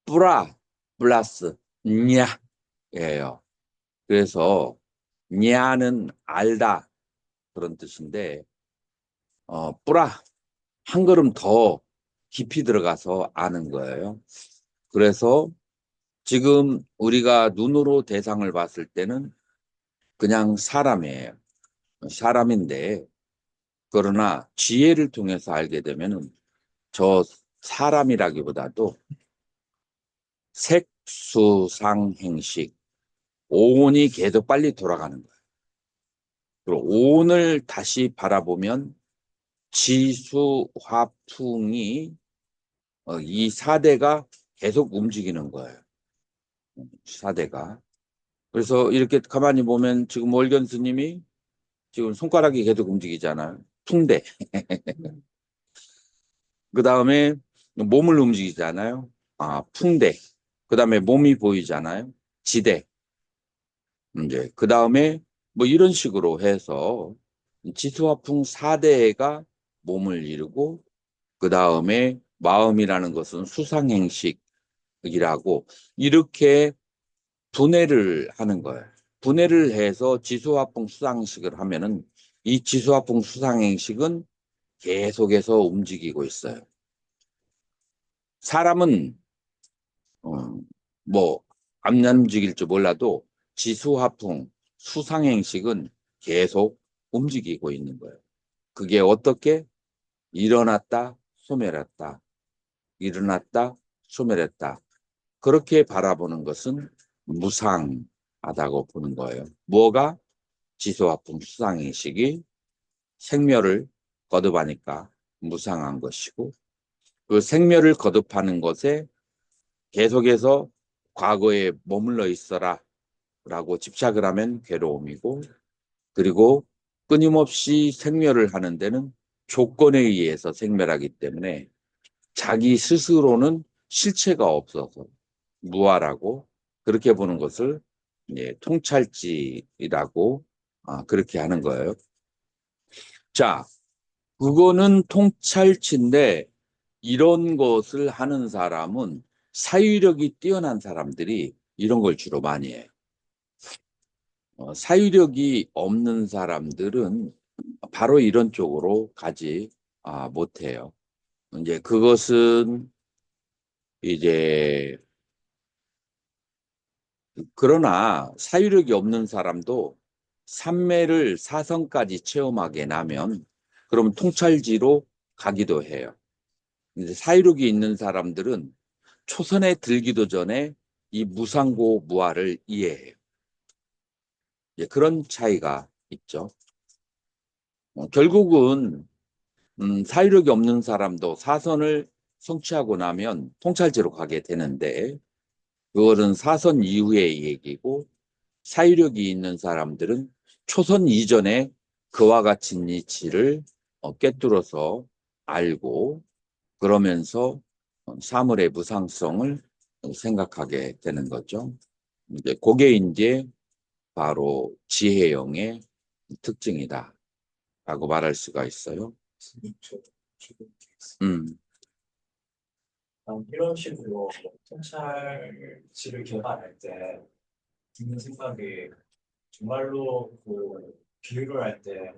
Speaker 1: 뿌라 플러스 냐예요. 그래서 냐는 알다 그런 뜻인데 뿌라 한 걸음 더 깊이 들어가서 아는 거예요. 그래서 지금 우리가 눈으로 대상을 봤을 때는 그냥 사람이에요. 사람인데 그러나 지혜를 통해서 알게 되면은 저 사람이라기보다도 색수상행식 오온이 계속 빨리 돌아가는 거예요. 그리고 오온을 다시 바라보면 지수화풍이 이 4대가 계속 움직이는 거예요. 4대가. 그래서 이렇게 가만히 보면 지금 월견 스님이 지금 손가락이 계속 움직이잖아요. 풍대. 그 다음에 몸을 움직이잖아요. 풍대. 그 다음에 몸이 보이잖아요. 지대. 이제 그 다음에 뭐 이런 식으로 해서 지수화풍 4대가 몸을 이루고 그 다음에 마음이라는 것은 수상행식이라고 이렇게 분해를 하는 거예요. 분해를 해서 지수화풍 수상식을 하면은 이 지수화풍 수상행식은 계속해서 움직이고 있어요. 사람은 뭐 안 움직일 줄 몰라도 지수화풍 수상행식은 계속 움직이고 있는 거예요. 그게 어떻게? 일어났다, 소멸했다, 일어났다, 소멸했다. 그렇게 바라보는 것은 무상하다고 보는 거예요. 뭐가? 지수화풍 수상행식이 생멸을 거듭하니까 무상한 것이고, 그 생멸을 거듭하는 것에 계속해서 과거에 머물러 있어라 라고 집착을 하면 괴로움이고, 그리고 끊임없이 생멸을 하는 데는 조건에 의해서 생멸하기 때문에 자기 스스로는 실체가 없어서 무아라고 그렇게 보는 것을 통찰지라고 그렇게 하는 거예요. 자, 그거는 통찰치인데 이런 것을 하는 사람은 사유력이 뛰어난 사람들이 이런 걸 주로 많이 해요. 사유력이 없는 사람들은 바로 이런 쪽으로 가지 못해요. 이제 그것은 이제 그러나 사유력이 없는 사람도 삼매를 사성까지 체험하게 나면 그럼 통찰지로 가기도 해요. 이제 사유력이 있는 사람들은 초선에 들기도 전에 이 무상고 무아를 이해해요. 그런 차이가 있죠. 결국은 사유력이 없는 사람도 사선을 성취하고 나면 통찰지로 가게 되는데 그거는 사선 이후의 얘기고 사유력이 있는 사람들은 초선 이전에 그와 같은 이치를 꿰뚫어서 알고 그러면서 사물의 무상성을 생각하게 되는 거죠. 이제 그게 이제 바로 지혜형의 특징이다라고 말할 수가 있어요. 음,
Speaker 5: 이런 식으로 통찰지를 개발할 때 드는 생각이 정말로 그 비유를 할 때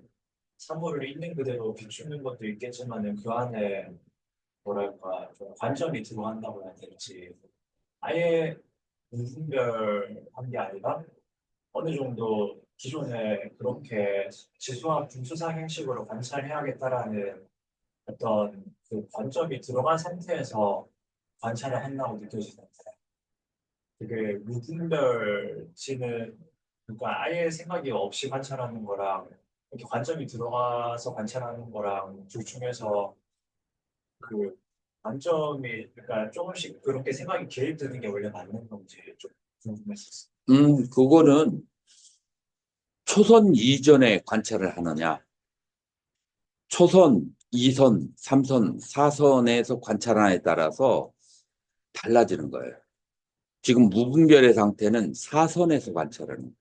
Speaker 5: 사물을 있는 그대로 비추는 것도 있겠지만은 그 안에 뭐랄까 좀 관점이 들어간다고 해야 될지 아예 무분별한 게 아니라 어느 정도 기존에 그렇게 지수와 분수상 형식으로 관찰해야겠다라는 어떤 그 관점이 들어간 상태에서 관찰을 한다고 느껴지는데 그게 무분별치는 그러니까 아예 생각이 없이 관찰하는 거랑 이렇게 관점이 들어가서 관찰하는 거랑 둘 중에서 그 관점이 그러니까 조금씩 그렇게 생각이 개입되는 게 원래 맞는 건지 좀 궁금했었어요.
Speaker 1: 그거는 초선 이전에 관찰을 하느냐, 초선, 2선, 3선, 4선에서 관찰하느냐에 따라서 달라지는 거예요. 지금 무분별의 상태는 4선에서 관찰하는 거예요.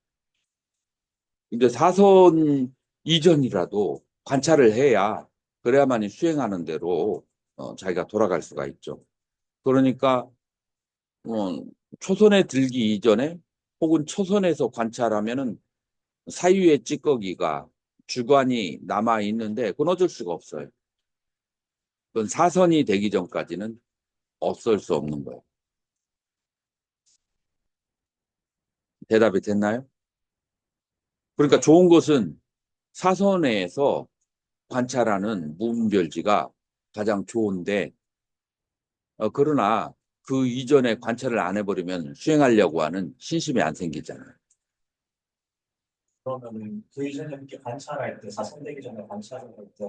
Speaker 1: 근데 4선 이전이라도 관찰을 해야 그래야만이 수행하는 대로 자기가 돌아갈 수가 있죠. 그러니까 초선에 들기 이전에 혹은 초선에서 관찰하면은 사유의 찌꺼기가 주관이 남아 있는데 그건 어쩔 수가 없어요. 그건 사선이 되기 전까지는 없을 수 없는 거예요. 대답이 됐나요? 그러니까 좋은 것은 사선에서 관찰하는 무분별지가 가장 좋은데 그러나 그 이전에 관찰을 안 해버리면 수행하려고 하는 신심이 안 생기잖아요.
Speaker 5: 그러면은 그 이전에 이렇게 관찰할 때 사선되기 전에 관찰을 할 때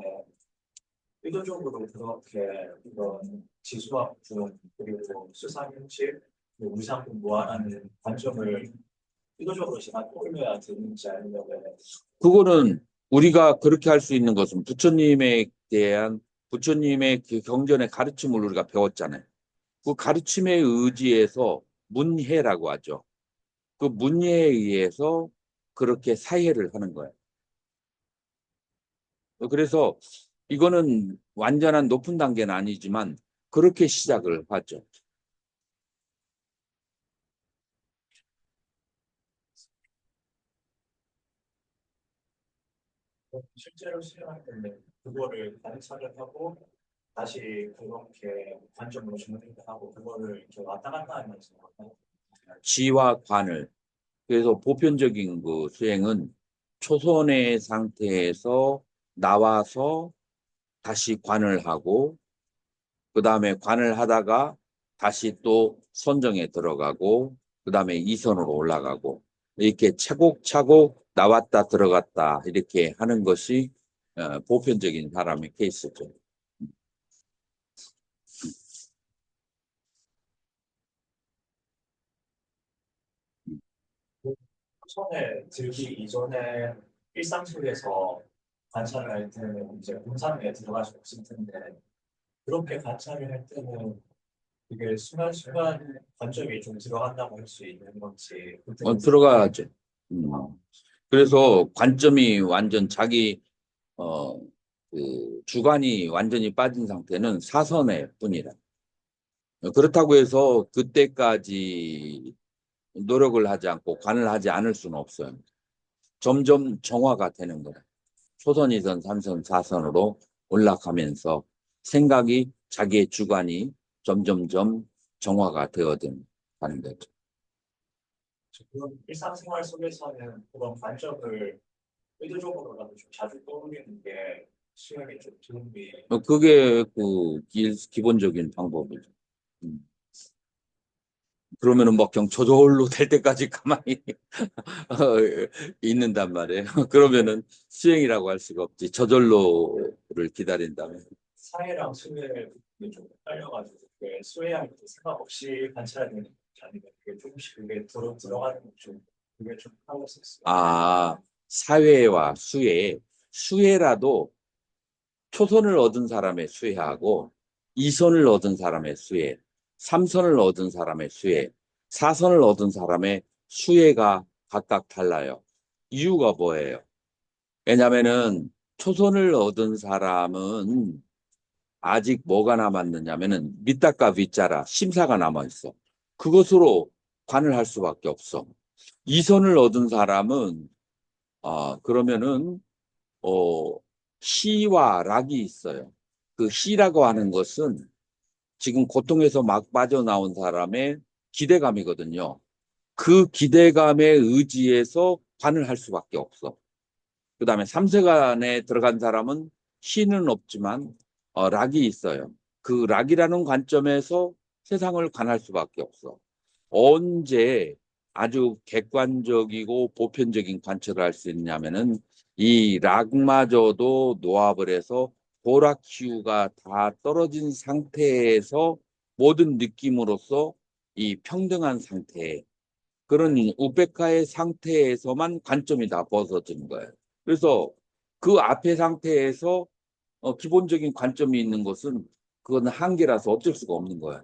Speaker 5: 의도적으로 그렇게 이런 지수학 분 그리고 수상형식 무상분 무한하는 관점을 의도적으로 제가 올려야 되는지 아니면
Speaker 1: 그거는 우리가 그렇게 할 수 있는 것은 부처님에 대한 부처님의 그 경전의 가르침을 우리가 배웠잖아요. 그 가르침에 의지해서 문해라고 하죠. 그 문해에 의해서 그렇게 사회를 하는 거예요. 그래서 이거는 완전한 높은 단계는 아니지만 그렇게 시작을 하죠.
Speaker 5: 실제로 수행할 때는 그거를 관찰을 하고 다시 그렇게 관점으로 정리하고 그거를 이렇게 왔다 갔다 하면서
Speaker 1: 지와 관을. 그래서 보편적인 그 수행은 초선의 상태에서 나와서 다시 관을 하고, 그 다음에 관을 하다가 다시 또 선정에 들어가고, 그 다음에 이선으로 올라가고, 이렇게 차곡차곡 나왔다 들어갔다 이렇게 하는 것이 보편적인 사람의 케이스죠.
Speaker 5: 처음에 들기 이전에 일상 속에서 관찰을 할 때는 이제 공상에 들어갈 수 없을 텐데 그렇게 관찰을 할 때는 이게 순간순간 관점이 좀 들어간다고 할 수 있는 건지 그때는
Speaker 1: 들어가죠. 그래서 관점이 완전 자기 어, 그 주관이 완전히 빠진 상태는 사선의 뿐이라. 그렇다고 해서 그때까지 노력을 하지 않고 관을 하지 않을 수는 없어요. 점점 정화가 되는 거예요. 초선이선, 삼선, 사선으로 올라가면서 생각이 자기의 주관이 점점점 정화가 되어든 가는 거죠.
Speaker 5: 그런 일상생활 속에서는 그런 관점을 의도적으로라도 좀 자주 떠올리는 게 수행에 좀 도움이
Speaker 1: 그게 그 기본적인 방법이죠. 음. 그러면은 뭐 그냥 저절로 될 때까지 가만히 있는단 말이에요. 그러면은 수행이라고 할 수가 없지. 저절로를 기다린다면.
Speaker 5: 사회랑 수행을 좀 딸려가지고 그게 수행할 때 생각 없이 관찰하는 게 아니면 그게 조금씩 그게 들어가는 좀 그게 좀 하고 있었어요.
Speaker 1: 아, 사회와 수혜라도 초선을 얻은 사람의 수혜하고 이선을 얻은 사람의 수혜, 삼선을 얻은 사람의 수혜, 사선을 얻은 사람의 수혜가 각각 달라요. 이유가 뭐예요? 왜냐면은 초선을 얻은 사람은 아직 뭐가 남았느냐면은 밑닦아 윗자라 심사가 남아 있어. 그것으로 관을 할 수밖에 없어. 이선을 얻은 사람은 그러면은 어 희와 락이 있어요. 그 희라고 하는 것은 지금 고통에서 막 빠져나온 사람의 기대감이거든요. 그 기대감에 의지해서 관을 할 수밖에 없어. 그다음에 삼세간에 들어간 사람은 희는 없지만 락이 있어요. 그 락이라는 관점에서 세상을 관할 수밖에 없어. 언제 아주 객관적이고 보편적인 관찰을 할 수 있냐면은 이 락마저도 노합을 해서 보라키우가 다 떨어진 상태에서 모든 느낌으로써 이 평등한 상태, 그런 우페카의 상태에서만 관점이 다 벗어지는 거예요. 그래서 그 앞의 상태에서 기본적인 관점이 있는 것은 그건 한계라서 어쩔 수가 없는 거예요.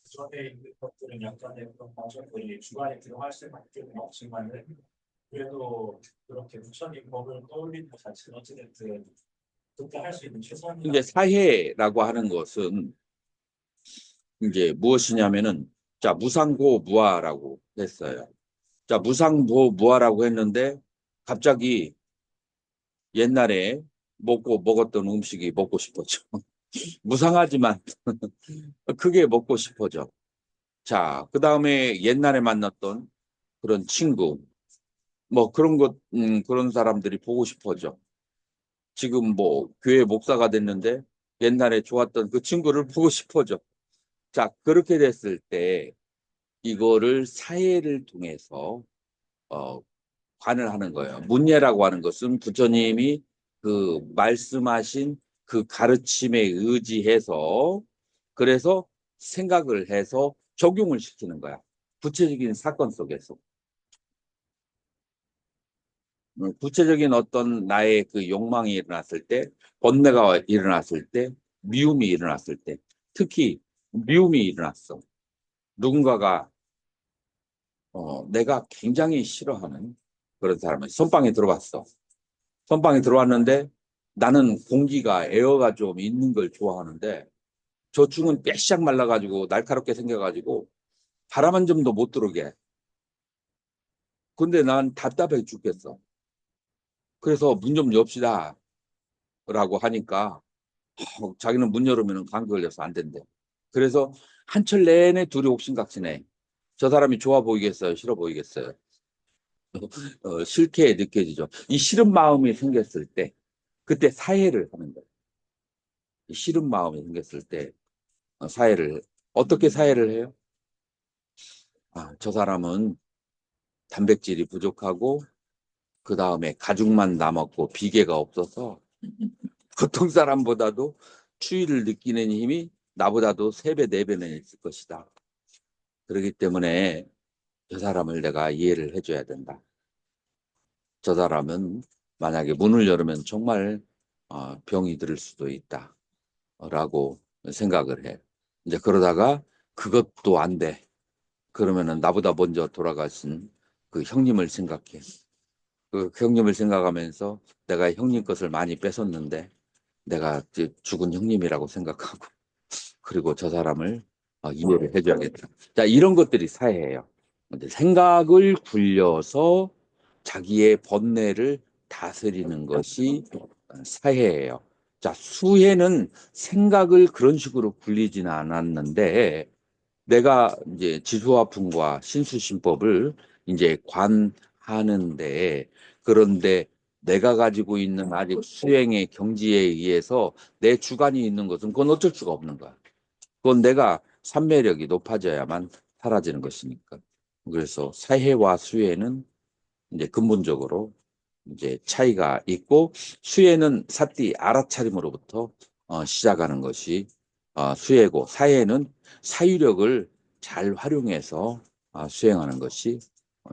Speaker 5: 전에 있는 것들은 약간의 그런 관점들이 주관에 들어갈 수밖에 없지만 그래도 그렇게 부처님 법을 떠올리는 것 자체는 어찌됐든 그때 할 수 있는 최선이다.
Speaker 1: 이제 사회라고 하는 것은 이제 무엇이냐면은 자 무상보 무아라고 했어요. 자 무상보 무아라고 했는데 갑자기 옛날에 먹었던 음식이 먹고 싶어져. 무상하지만 그게 먹고 싶어져. 자, 그 다음에 옛날에 만났던 그런 친구, 뭐 그런 사람들이 보고 싶어져. 지금 뭐 교회 목사가 됐는데 옛날에 좋았던 그 친구를 보고 싶어져. 자, 그렇게 됐을 때 이거를 사회를 통해서 어, 관을 하는 거예요. 문예라고 하는 것은 부처님이 그 말씀하신 그 가르침에 의지해서 그래서 생각을 해서 적용을 시키는 거야. 구체적인 사건 속에서. 구체적인 어떤 나의 그 욕망이 일어났을 때, 번뇌가 일어났을 때, 미움이 일어났을 때, 특히 미움이 일어났어. 누군가가 내가 굉장히 싫어하는 그런 사람을 선방에 들어왔어. 선방에 들어왔는데 나는 공기가 에어가 좀 있는 걸 좋아하는데 저축은 빼샥 말라가지고 날카롭게 생겨가지고 바람 한 점도 못 들어오게. 근데 난 답답해 죽겠어. 그래서 문 좀 엽시다 라고 하니까 자기는 문 열으면 감기 걸려서 안 된대. 그래서 한철 내내 둘이 옥신각신해. 저 사람이 좋아 보이겠어요? 싫어 보이겠어요? 싫게 느껴지죠. 이 싫은 마음이 생겼을 때 그때 사회를 하는 거예요. 이 싫은 마음이 생겼을 때 사회를 어떻게 사회를 해요? 저 사람은 단백질이 부족하고 그 다음에 가죽만 남았고 비계가 없어서 보통 사람보다도 추위를 느끼는 힘이 나보다도 3배, 4배는 있을 것이다. 그렇기 때문에 저 사람을 내가 이해를 해줘야 된다. 저 사람은 만약에 문을 열으면 정말 병이 들 수도 있다. 라고 생각을 해. 이제 그러다가 그것도 안 돼. 그러면은 나보다 먼저 돌아가신 그 형님을 생각해. 그 형님을 생각하면서 내가 형님 것을 많이 뺏었는데 내가 이제 죽은 형님이라고 생각하고 그리고 저 사람을 이해를 해줘야겠다. 자, 이런 것들이 사회예요. 근데 생각을 굴려서 자기의 번뇌를 다스리는 것이 사회예요. 자, 수혜는 생각을 그런 식으로 굴리지는 않았는데 내가 이제 지수화풍과 신수신법을 이제 관하는데 그런데 내가 가지고 있는 아직 수행의 경지에 의해서 내 주관이 있는 것은 그건 어쩔 수가 없는 거야. 그건 내가 삼매력이 높아져야만 사라지는 것이니까. 그래서 사회와 수혜는 이제 근본적으로 이제 차이가 있고 수혜는 사띠 알아차림으로부터 시작하는 것이 수혜고 사회는 사유력을 잘 활용해서 수행하는 것이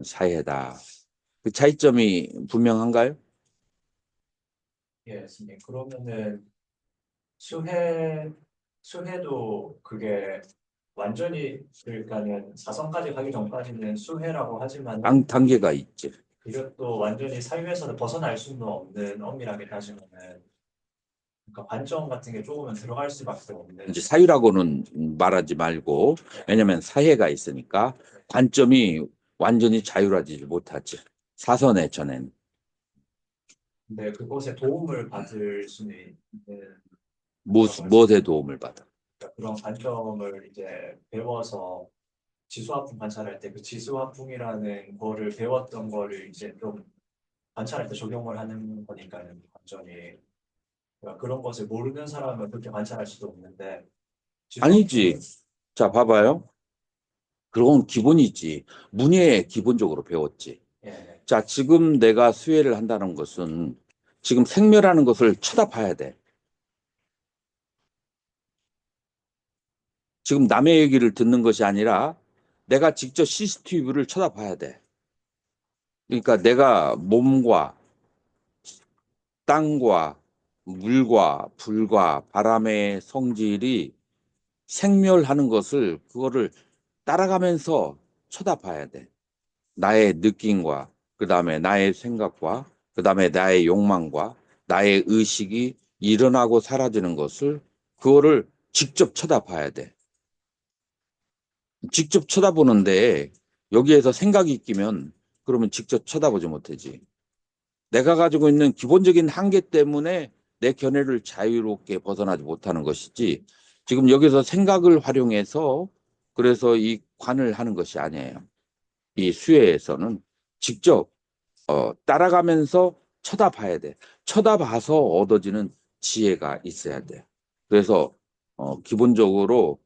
Speaker 1: 사회다. 그 차이점이 분명한가요?
Speaker 5: 예, 선생님. 그러면은 수혜 수혜도 그게 완전히 그러니까는 사성까지 가기 전까지는 수혜라고 하지만
Speaker 1: 단계가 있지.
Speaker 5: 이것도 완전히 사유에서는 벗어날 수는 없는 엄밀하게 따지면은 그러니까 관점 같은 게 조금은 들어갈 수밖에 없는.
Speaker 1: 이제 사유라고는 말하지 말고 왜냐하면 사회가 있으니까 관점이 완전히 자유로워지지 못하지. 사선의 전에는.
Speaker 5: 근데 그것에 도움을 받을 수는 있는
Speaker 1: 무엇에 도움을 받아?
Speaker 5: 그러니까 그런 관점을 이제 배워서 지수화풍 관찰할 때 그 지수화풍이라는 거를 배웠던 거를 이제 좀 관찰할 때 적용을 하는 거니까는 관점이 그러니까 그런 것을 모르는 사람은 그렇게 관찰할 수도 없는데
Speaker 1: 아니지.
Speaker 5: 지수화풍은
Speaker 1: 자, 봐봐요. 그건 기본이지. 문예에 기본적으로 배웠지.
Speaker 5: 예,
Speaker 1: 자, 지금 내가 수혜를 한다는 것은 지금 생멸하는 것을 쳐다봐야 돼. 지금 남의 얘기를 듣는 것이 아니라 내가 직접 CCTV를 쳐다봐야 돼. 그러니까 내가 몸과 땅과 물과 불과 바람의 성질이 생멸하는 것을 그거를 따라가면서 쳐다봐야 돼. 나의 느낌과 그다음에 나의 생각과 그다음에 나의 욕망과 나의 의식이 일어나고 사라지는 것을 그거를 직접 쳐다봐야 돼. 직접 쳐다보는데 여기에서 생각이 끼면 그러면 직접 쳐다보지 못하지. 내가 가지고 있는 기본적인 한계 때문에 내 견해를 자유롭게 벗어나지 못하는 것이지. 지금 여기서 생각을 활용해서 그래서 이 관을 하는 것이 아니에요. 이 수혜에서는 직접 따라가면서 쳐다봐야 돼. 쳐다봐서 얻어지는 지혜가 있어야 돼. 그래서 기본적으로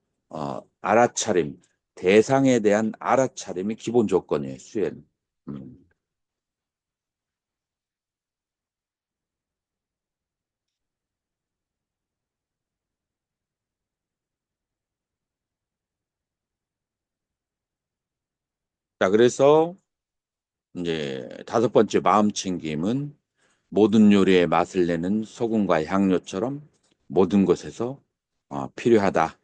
Speaker 1: 알아차림, 대상에 대한 알아차림이 기본 조건이에요. 수혜는. 음. 자, 그래서 이제 5번째 마음 챙김은 모든 요리의 맛을 내는 소금과 향료처럼 모든 것에서 필요하다라고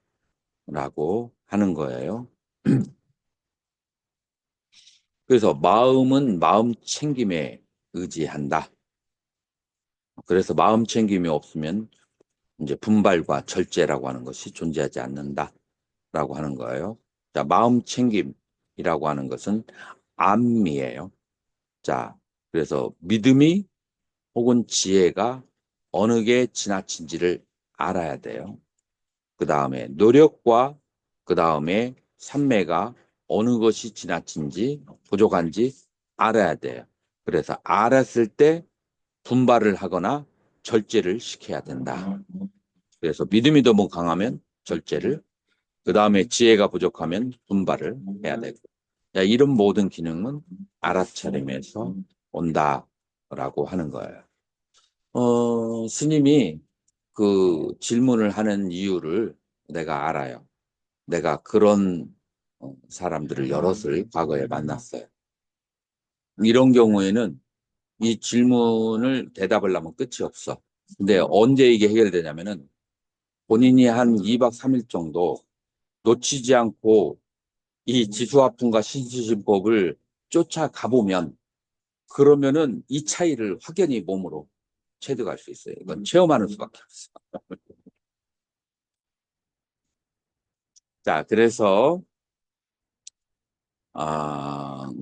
Speaker 1: 하는 거예요. 그래서 마음은 마음 챙김에 의지한다. 그래서 마음 챙김이 없으면 이제 분발과 절제라고 하는 것이 존재하지 않는다라고 하는 거예요. 자, 마음 챙김이라고 하는 것은 암이에요. 자, 그래서 믿음이 혹은 지혜가 어느 게 지나친지를 알아야 돼요. 그 다음에 노력과 그 다음에 산매가 어느 것이 지나친지 부족한지 알아야 돼요. 그래서 알았을 때 분발을 하거나 절제를 시켜야 된다. 그래서 믿음이 너무 강하면 절제를, 그 다음에 지혜가 부족하면 분발을 해야 되고, 자, 이런 모든 기능은 알아차림에서 온다라고 하는 거예요. 스님이 그 질문을 하는 이유를 내가 알아요. 내가 그런 사람들을 여럿을 과거에 만났어요. 이런 경우에는 이 질문을 대답을 하면 끝이 없어. 근데 언제 이게 해결되냐면은 본인이 한 2박 3일 정도 놓치지 않고 이 지수화풍과 신수신법을 쫓아가 보면 그러면은 이 차이를 확연히 몸으로 체득할 수 있어요. 이건 체험하는 수밖에 없어. 자, 그래서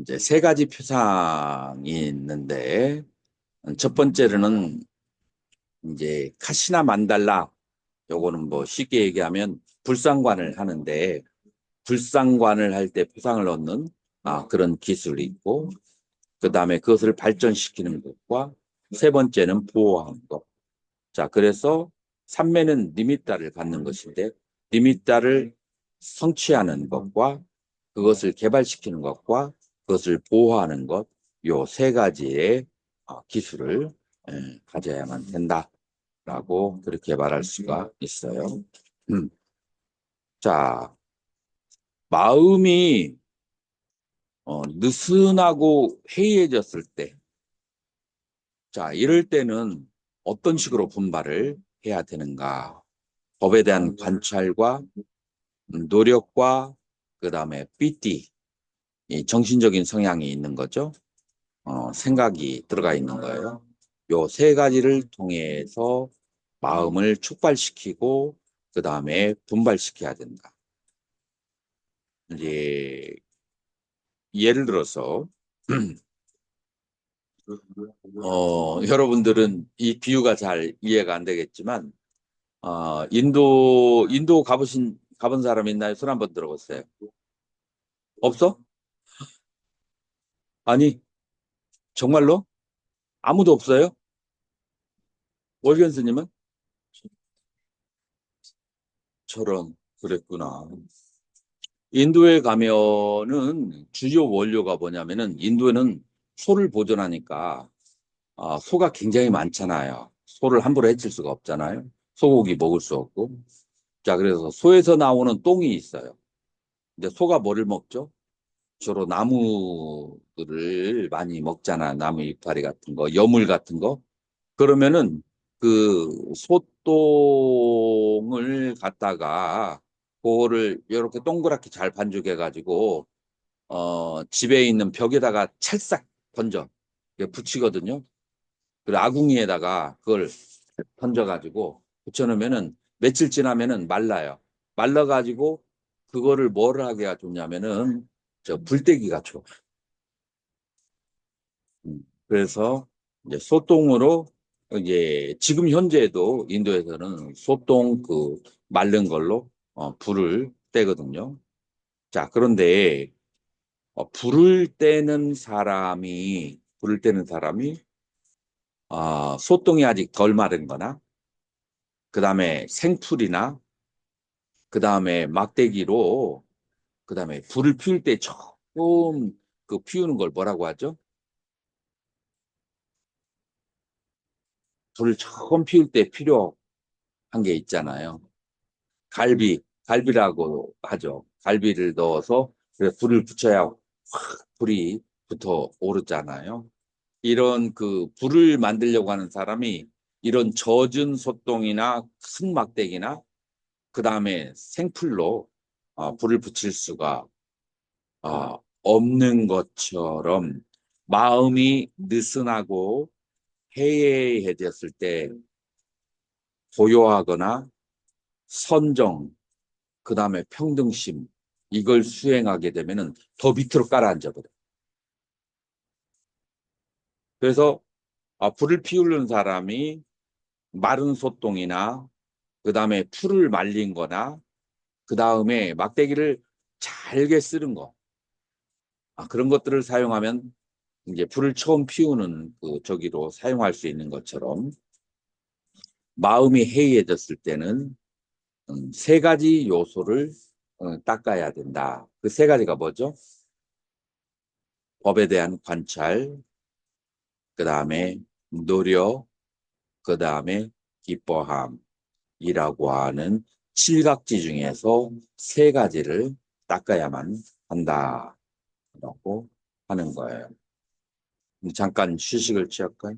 Speaker 1: 이제 세 가지 표상이 있는데 첫 번째로는 이제 카시나 만달라, 요거는 뭐 쉽게 얘기하면 불상관을 하는데 불상관을 할 때 표상을 얻는 그런 기술이 있고, 그 다음에 그것을 발전시키는 것과 세 번째는 보호하는 것. 자, 그래서 삼매는 니미따를 갖는 것인데 니미따를 성취하는 것과 그것을 개발시키는 것과 그것을 보호하는 것, 요 세 가지의 기술을 가져야만 된다라고 그렇게 말할 수가 있어요. 음. 자, 마음이 느슨하고 해이해졌을 때, 자, 이럴 때는 어떤 식으로 분발을 해야 되는가? 법에 대한 관찰과 노력과 그다음에 삐띠, 이 정신적인 성향이 있는 거죠. 생각이 들어가 있는 거예요. 요 세 가지를 통해서 마음을 촉발시키고 그다음에 분발시켜야 된다. 이제 예를 들어서 여러분들은 이 비유가 잘 이해가 안 되겠지만 인도 가본 사람 있나요? 손 한번 들어보세요. 없어? 아니, 정말로? 아무도 없어요? 월견 스님은? 저런, 그랬구나. 인도에 가면은 주요 원료가 뭐냐면은 인도에는 소를 보존하니까 소가 굉장히 많잖아요. 소를 함부로 해칠 수가 없잖아요. 소고기 먹을 수 없고. 자, 그래서 소에서 나오는 똥이 있어요. 근데 소가 뭐를 먹죠? 주로 나무들을 많이 먹잖아. 나무 이파리 같은 거, 여물 같은 거. 그러면은 그 소똥을 갖다가 그거를 이렇게 동그랗게 잘 반죽해 가지고 집에 있는 벽에다가 찰싹 던져 이렇게 붙이거든요. 그리고 아궁이에다가 그걸 던져 가지고 붙여 놓으면은 며칠 지나면은 말라요. 말라 가지고 그거를 뭘 하게 좋냐면은 저 불떼기가 좋아. 그래서 이제 소똥으로 이제 지금 현재도 인도에서는 소똥 그 마른 걸로 불을 떼거든요. 자, 그런데 불을 떼는 사람이 소똥이 아직 덜 마른 거나 그다음에 생풀이나 그다음에 막대기로 그다음에 불을 피울 때 조금 그 피우는 걸 뭐라고 하죠? 불을 처음 피울 때 필요한 게 있잖아요. 갈비라고 하죠. 갈비를 넣어서 그래서 불을 붙여야 확 불이 붙어 오르잖아요. 이런 그 불을 만들려고 하는 사람이 이런 젖은 소똥이나 큰 막대기나 그 다음에 생풀로 불을 붙일 수가 없는 것처럼 마음이 느슨하고 해이해졌을 때 고요하거나 선정, 그 다음에 평등심, 이걸 수행하게 되면은 더 밑으로 깔아앉아 버려. 그래서 불을 피우는 사람이 마른 소똥이나 그 다음에 풀을 말린 거나 그 다음에 막대기를 잘게 쓰는 거. 그런 것들을 사용하면 이제 불을 처음 피우는 그 저기로 사용할 수 있는 것처럼 마음이 해이해졌을 때는 세 가지 요소를 닦아야 된다. 그 세 가지가 뭐죠? 법에 대한 관찰, 그 다음에 노력, 그 다음에 기뻐함이라고 하는 칠각지 중에서 세 가지를 닦아야만 한다라고 하는 거예요. 잠깐 휴식을 취할까요?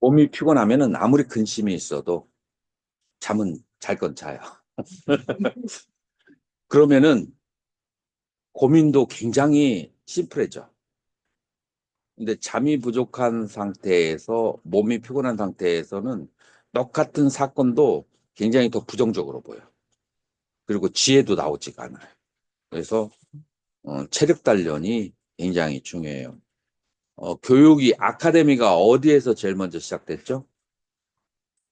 Speaker 1: 몸이 피곤하면은 아무리 근심이 있어도 잠은 잘 건 자요. 그러면은 고민도 굉장히 심플해져. 근데 잠이 부족한 상태에서 몸이 피곤한 상태에서는 똑같은 사건도 굉장히 더 부정적으로 보여. 그리고 지혜도 나오지가 않아요. 그래서 체력 단련이 굉장히 중요해요. 교육이 아카데미가 어디에서 제일 먼저 시작됐죠?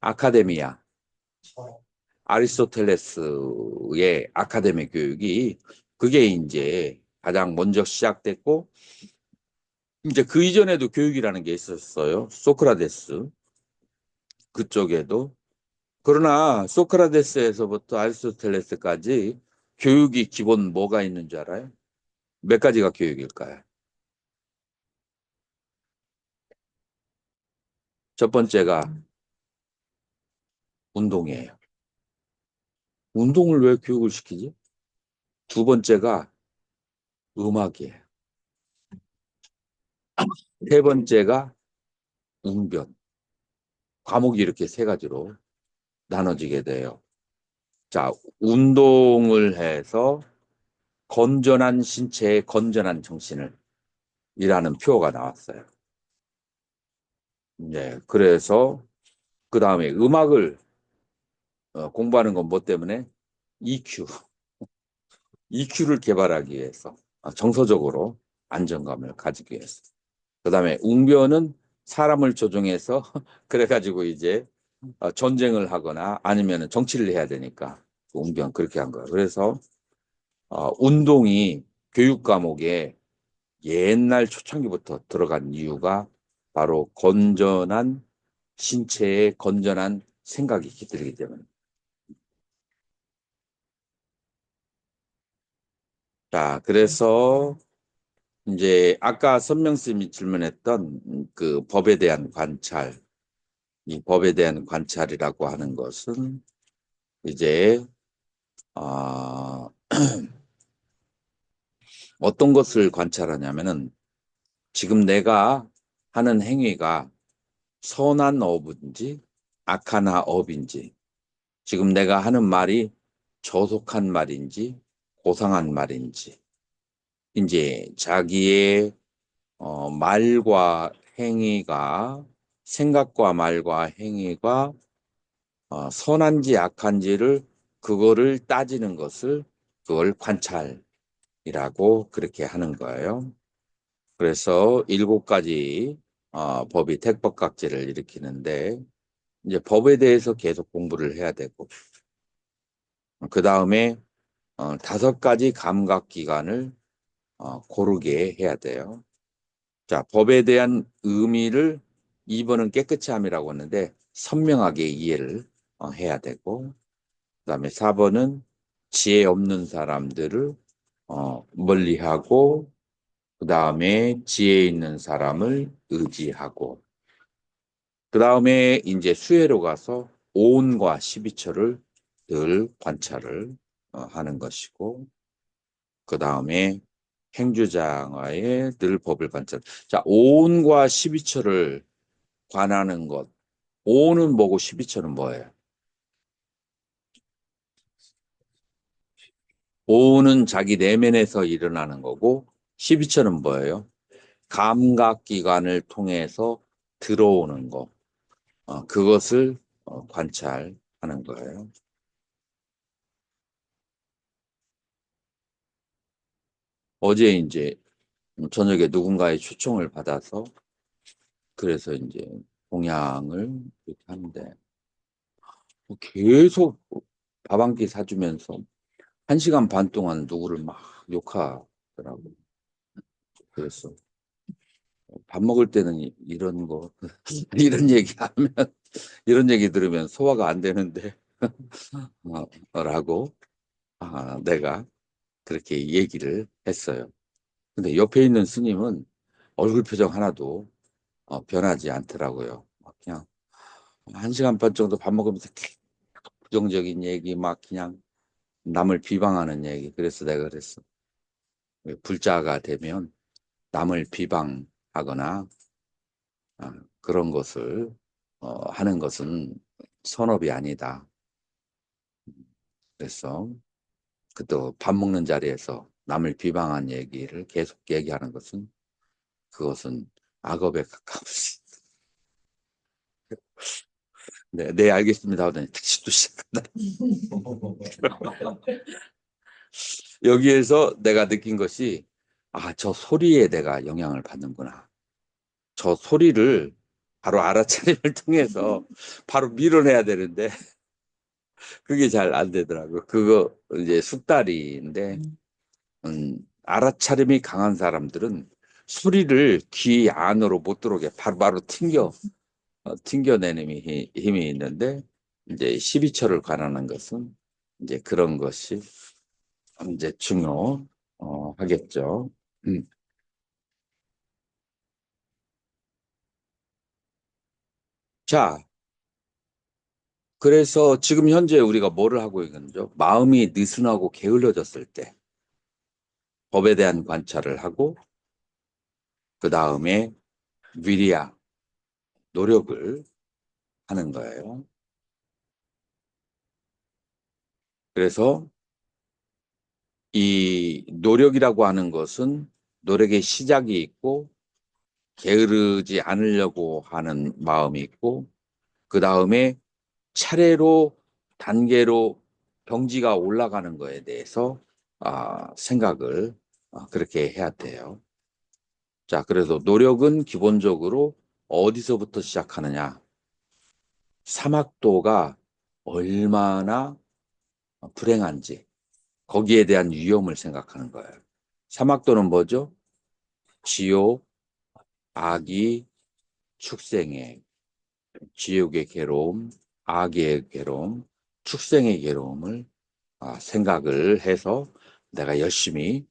Speaker 1: 아카데미아. 아리스토텔레스의 아카데미 교육이 그게 이제 가장 먼저 시작됐고 이제 그 이전에도 교육이라는 게 있었어요. 소크라테스 그쪽에도. 그러나 소크라테스에서부터 아리스토텔레스까지 교육이 기본 뭐가 있는 줄 알아요? 몇 가지가 교육일까요? 첫 번째가 운동이에요. 운동을 왜 교육을 시키지? 두 번째가 음악이에요. 세 번째가 웅변. 과목이 이렇게 세 가지로 나눠지게 돼요. 자, 운동을 해서 건전한 신체에 건전한 정신을 이라는 표어가 나왔어요. 네, 그래서 그 다음에 음악을 공부하는 건 뭐 때문에? EQ, EQ를 개발하기 위해서 정서적으로 안정감을 가지기 위해서. 그 다음에 웅변은 사람을 조종해서 그래가지고 이제 전쟁을 하거나 아니면 정치를 해야 되니까 웅변 그렇게 한 거예요. 그래서 운동이 교육 과목에 옛날 초창기부터 들어간 이유가 바로 건전한 신체에 건전한 생각이 깃들기 때문에. 자, 그래서 이제 아까 선명쌤이 질문했던 그 법에 대한 관찰, 이 법에 대한 관찰이라고 하는 것은 이제 어떤 것을 관찰하냐면은 지금 내가 하는 행위가 선한 업인지 악한 업인지 지금 내가 하는 말이 저속한 말인지 고상한 말인지 이제 자기의 말과 행위가 생각과 말과 행위가 선한지 악한지를 그거를 따지는 것을 그걸 관찰이라고 그렇게 하는 거예요. 그래서 7가지 법이 택법각제를 일으키는데 이제 법에 대해서 계속 공부를 해야 되고 그 다음에 5가지 감각기관을 고르게 해야 돼요. 자, 법에 대한 의미를 2번은 깨끗이 함이라고 하는데 선명하게 이해를 해야 되고 그다음에 4번은 지혜 없는 사람들을 멀리하고 그다음에 지혜 있는 사람을 의지하고 그다음에 이제 수혜로 가서 오온과 12처를 늘 관찰을 하는 것이고, 그 다음에 행주장하에 늘 법을 관찰. 자, 오온과 12처를 관하는 것. 오온은 뭐고 12처는 뭐예요? 오온은 자기 내면에서 일어나는 거고 12처는 뭐예요? 감각기관을 통해서 들어오는 거. 그것을 관찰하는 거예요. 어제 이제 저녁에 누군가의 초청을 받아서 그래서 이제 공양을 이렇게 하는데 계속 밥 한 끼 사주면서 1시간 반 동안 누구를 막 욕하더라고. 그래서 밥 먹을 때는 이런 거 이런 얘기 하면 이런 얘기 들으면 소화가 안 되는데 라고 내가 그렇게 얘기를 했어요. 근데 옆에 있는 스님은 얼굴 표정 하나도 변하지 않더라고요. 그냥 1시간 반 정도 밥 먹으면서 계속 부정적인 얘기 막 그냥 남을 비방하는 얘기. 그래서 내가 그랬어. 불자가 되면 남을 비방하거나 그런 것을 하는 것은 선업이 아니다. 그래서 그또 밥 먹는 자리에서 남을 비방한 얘기를 계속 얘기하는 것은 그것은 악업에 가까울 수 있다. 네, 네 알겠습니다 하더니 택시도 시작한다. 여기에서 내가 느낀 것이 저 소리에 내가 영향을 받는구나. 저 소리를 바로 알아차림을 통해서 바로 밀어내야 되는데 그게 잘 안 되더라고요. 그거 이제 숙달이인데 알아차림이 강한 사람들은 소리를 귀 안으로 못 들어오게 바로바로 튕겨내는 힘이 있는데 이제 12처를 관하는 것은 이제 그런 것이 이제 중요하겠죠. 음. 자, 그래서 지금 현재 우리가 뭐를 하고 있는죠? 마음이 느슨하고 게을러졌을 때 법에 대한 관찰을 하고 그 다음에 위리야 노력을 하는 거예요. 그래서 이 노력이라고 하는 것은 노력의 시작이 있고 게으르지 않으려고 하는 마음이 있고 그 다음에 차례로 단계로 경지가 올라가는 거에 대해서 생각을 그렇게 해야 돼요. 자, 그래서 노력은 기본적으로 어디서부터 시작하느냐? 사막도가 얼마나 불행한지 거기에 대한 위험을 생각하는 거예요. 사막도는 뭐죠? 지옥, 악이, 축생의 지옥의 괴로움, 악의 괴로움, 축생의 괴로움을 생각을 해서 내가 열심히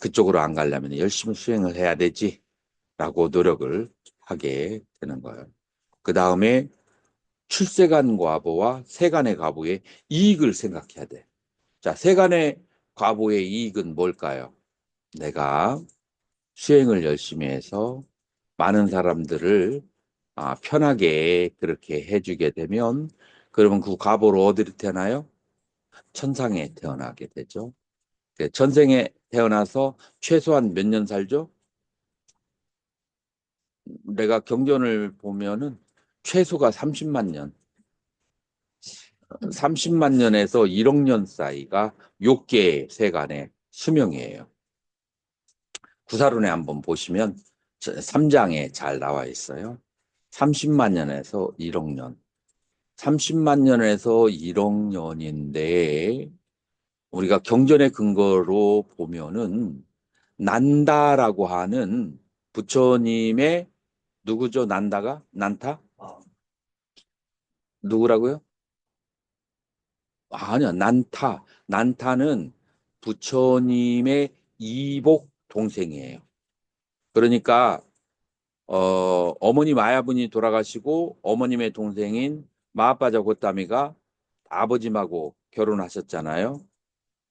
Speaker 1: 그쪽으로 안 가려면 열심히 수행을 해야 되지라고 노력을 하게 되는 거예요. 그 다음에 출세간 과보와 세간의 과보의 이익을 생각해야 돼. 자, 세간의 과보의 이익은 뭘까요? 내가 수행을 열심히 해서 많은 사람들을 편하게 그렇게 해주게 되면 그러면 그 과보로 어디로 태어나요? 천상에 태어나게 되죠. 천생에 태어나서 최소한 몇 년 살죠? 내가 경전을 보면은 최소가 30만 년, 30만 년에서 1억 년 사이가 6개의 세간의 수명이에요. 구사론에 한번 보시면 3장에 잘 나와 있어요. 30만 년에서 1억 년. 30만 년에서 1억 년인데 우리가 경전의 근거로 보면은 난다라고 하는 부처님의 누구죠? 난다가? 난타? 누구라고요? 아니야, 난타. 난타는 부처님의 이복 동생이에요. 그러니까 어머니 마야분이 돌아가시고 어머님의 동생인 마아빠자 고따미가 아버님하고 결혼하셨잖아요.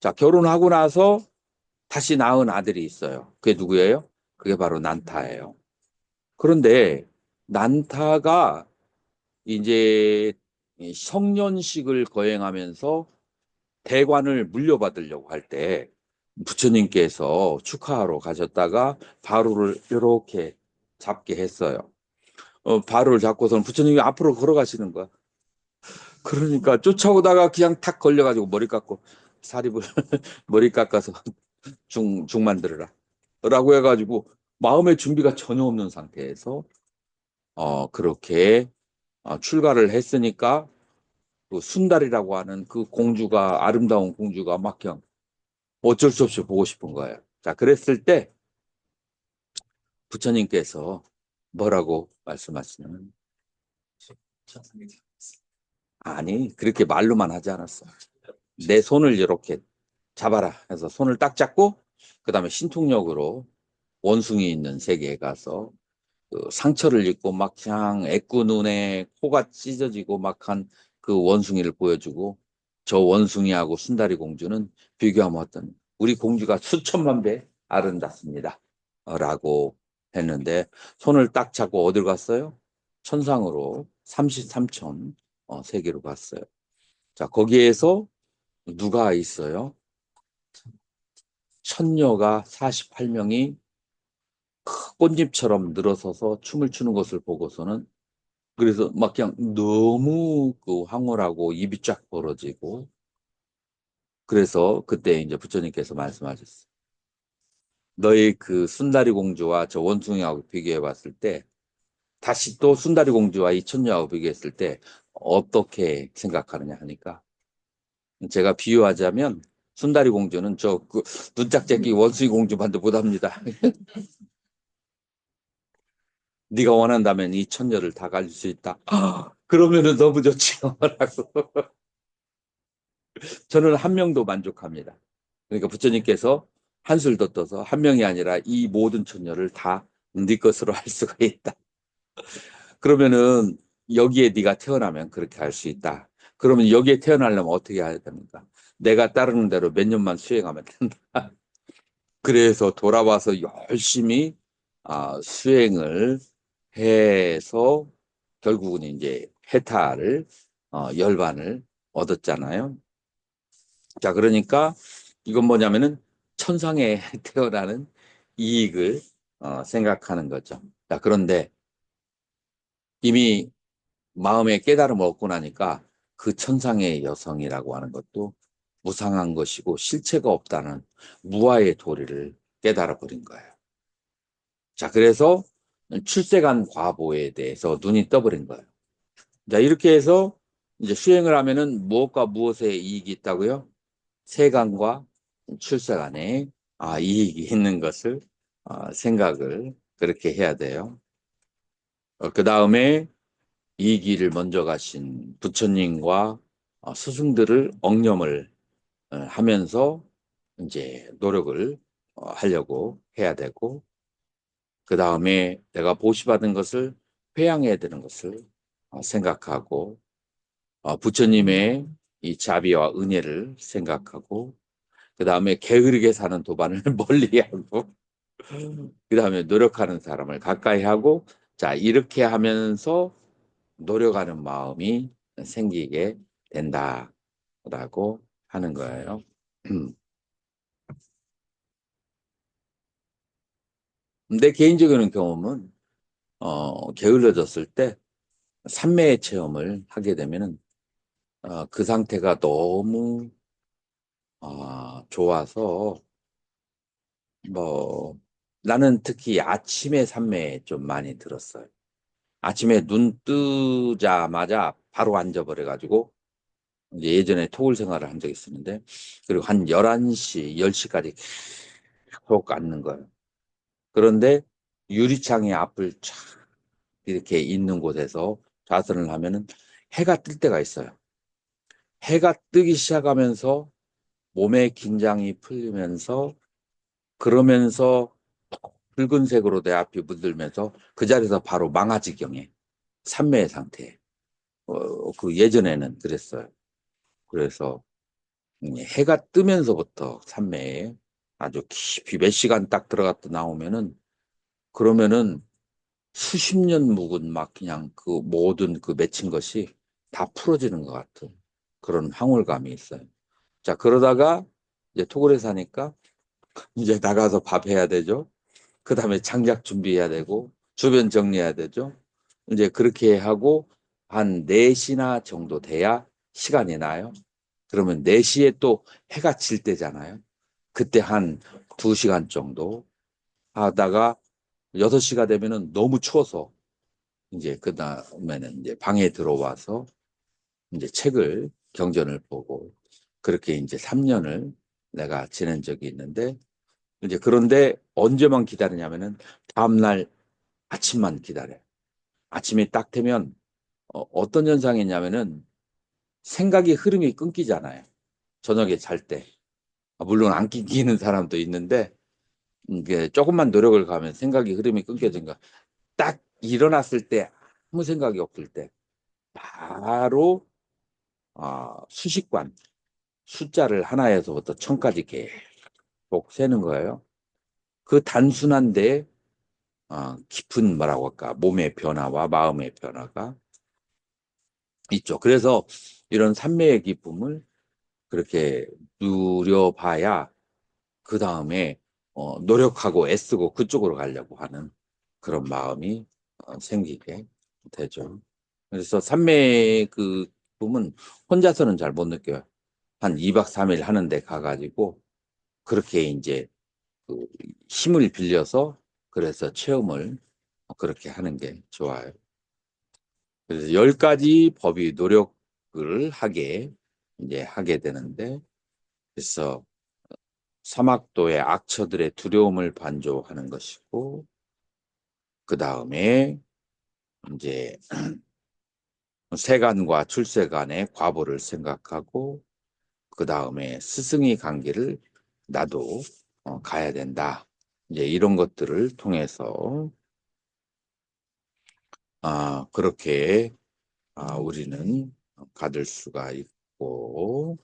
Speaker 1: 자, 결혼하고 나서 다시 낳은 아들이 있어요. 그게 누구예요? 그게 바로 난타예요. 그런데 난타가 이제 이 성년식을 거행하면서 대관을 물려받으려고 할 때 부처님께서 축하하러 가셨다가 바로를 이렇게 잡게 했어요. 바로를 잡고서는 부처님이 앞으로 걸어가시는 거야. 그러니까 쫓아오다가 그냥 탁 걸려가지고 머리 깎고 사립을 머리 깎아서 죽 만들어라 라고 해가지고 마음의 준비가 전혀 없는 상태에서 그렇게 출가를 했으니까 그 순달이라고 하는 그 공주가 아름다운 공주가 막 그냥 어쩔 수 없이 보고 싶은 거예요. 자, 그랬을 때 부처님께서 뭐라고 말씀하시냐면
Speaker 5: 천상에 되었습니다.
Speaker 1: 아니 그렇게 말로만 하지 않았어. 내 손을 이렇게 잡아라 해서 손을 딱 잡고 그 다음에 신통력으로 원숭이 있는 세계에 가서 그 상처를 입고 막 그냥 애꾸 눈에 코가 찢어지고 막 한 그 원숭이를 보여주고 저 원숭이하고 순다리 공주는 비교하면 어떤 우리 공주가 수천만 배 아름답습니다. 라고 했는데 손을 딱 잡고 어딜 갔어요? 천상으로 33천 세계로 갔어요. 자, 거기에서 누가 있어요? 천녀가 48명이 꽃잎처럼 늘어서서 춤을 추는 것을 보고서는 그래서 막 그냥 너무 그 황홀하고 입이 쫙 벌어지고 그래서 그때 이제 부처님께서 말씀하셨어요. 너희 그 순다리 공주와 저 원숭이하고 비교해 봤을 때 다시 또 순다리 공주와 이 천녀하고 비교했을 때 어떻게 생각하느냐 하니까 제가 비유하자면 순다리 공주는 저 그 눈짝짝이 원숭이 공주만도 못합니다. 네가 원한다면 이 천녀를 다 가질 수 있다. 그러면은 너무 좋지요. 라고. 저는 한 명도 만족합니다. 그러니까 부처님께서 한술 더 떠서 한 명이 아니라 이 모든 천녀를 다 네 것으로 할 수가 있다. 그러면은 여기에 네가 태어나면 그렇게 할 수 있다. 그러면 여기에 태어나려면 어떻게 해야 됩니까? 내가 따르는 대로 몇 년만 수행하면 된다. 그래서 돌아와서 열심히 수행을 해서 결국은 이제 해탈을 열반을 얻었잖아요. 자, 그러니까 이건 뭐냐면은 천상에 태어나는 이익을 생각하는 거죠. 자, 그런데 이미 마음의 깨달음을 얻고 나니까 그 천상의 여성이라고 하는 것도 무상한 것이고 실체가 없다는 무아의 도리를 깨달아 버린 거예요. 자, 그래서 출세간 과보에 대해서 눈이 떠버린 거예요. 자, 이렇게 해서 이제 수행을 하면은 무엇과 무엇에 이익이 있다고요? 세간과 출세간에 이익이 있는 것을 생각을 그렇게 해야 돼요. 그 다음에 이 길을 먼저 가신 부처님과 스승들을 억념을 하면서 이제 노력을 하려고 해야 되고 그 다음에 내가 보시받은 것을 회양해야 되는 것을 생각하고 부처님의 이 자비와 은혜를 생각하고 그 다음에 게으르게 사는 도반을 멀리하고 그 다음에 노력하는 사람을 가까이 하고 자 이렇게 하면서 노력하는 마음이 생기게 된다라고 하는 거예요. 내 개인적인 경험은 게을러졌을 때 삼매의 체험을 하게 되면은 그 상태가 너무 좋아서 뭐 나는 특히 아침에 삼매에 좀 많이 들었어요. 아침에 눈 뜨자마자 바로 앉아버려가지고 이제 예전에 토굴 생활을 한 적이 있었는데 그리고 한 11시, 10시까지 계속 앉는 거예요. 그런데 유리창의 앞을 쫙 이렇게 있는 곳에서 좌선을 하면은 해가 뜰 때가 있어요. 해가 뜨기 시작하면서 몸의 긴장이 풀리면서 그러면서 붉은색으로 내 앞이 물들면서 그 자리에서 바로 망아지경에 삼매의 상태에 그 예전에는 그랬어요. 그래서 해가 뜨면서부터 산매에 아주 깊이 몇 시간 딱 들어갔다 나오면은 그러면은 수십 년 묵은 막 그냥 그 모든 그 맺힌 것이 다 풀어지는 것 같은 그런 황홀감이 있어요. 자, 그러다가 이제 토굴에 사니까 이제 나가서 밥 해야 되죠. 그 다음에 장작 준비해야 되고 주변 정리해야 되죠. 이제 그렇게 하고 한 4시나 정도 돼야 시간이 나요. 그러면 4시에 또 해가 질 때잖아요. 그때 한 2시간 정도 하다가 6시가 되면은 너무 추워서 이제 그 다음에는 이제 방에 들어와서 이제 책을 경전을 보고 그렇게 이제 3년을 내가 지낸 적이 있는데 이제 그런데 언제만 기다리냐면은 다음날 아침만 기다려요. 아침이 딱 되면 어떤 현상이 있냐면은 생각이 흐름이 끊기잖아요. 저녁에 잘 때. 물론 안 끊기는 사람도 있는데 이게 조금만 노력을 가면 생각이 흐름이 끊겨진가. 딱 일어났을 때 아무 생각이 없을 때 바로 수식관 숫자를 하나에서부터 천까지 계속 세는 거예요. 그 단순한데 깊은 뭐라고 할까 몸의 변화와 마음의 변화가 있죠. 그래서 이런 삼매의 기쁨을 그렇게 누려봐야 그 다음에 노력하고 애쓰고 그쪽으로 가려고 하는 그런 마음이 생기게 되죠. 그래서 삼매의 그 기쁨은 혼자서는 잘 못 느껴요. 한 2박 3일 하는데 가가지고 그렇게 이제 그 힘을 빌려서 그래서 체험을 그렇게 하는 게 좋아요. 그래서 10가지 법이 노력을 이제 하게 되는데, 그래서 사막도의 악처들의 두려움을 반조하는 것이고, 그 다음에 이제 세간과 출세간의 과보를 생각하고, 그 다음에 스승의 관계를 나도 가야 된다. 이제 이런 것들을 통해서 그렇게 우리는 가질 수가 있고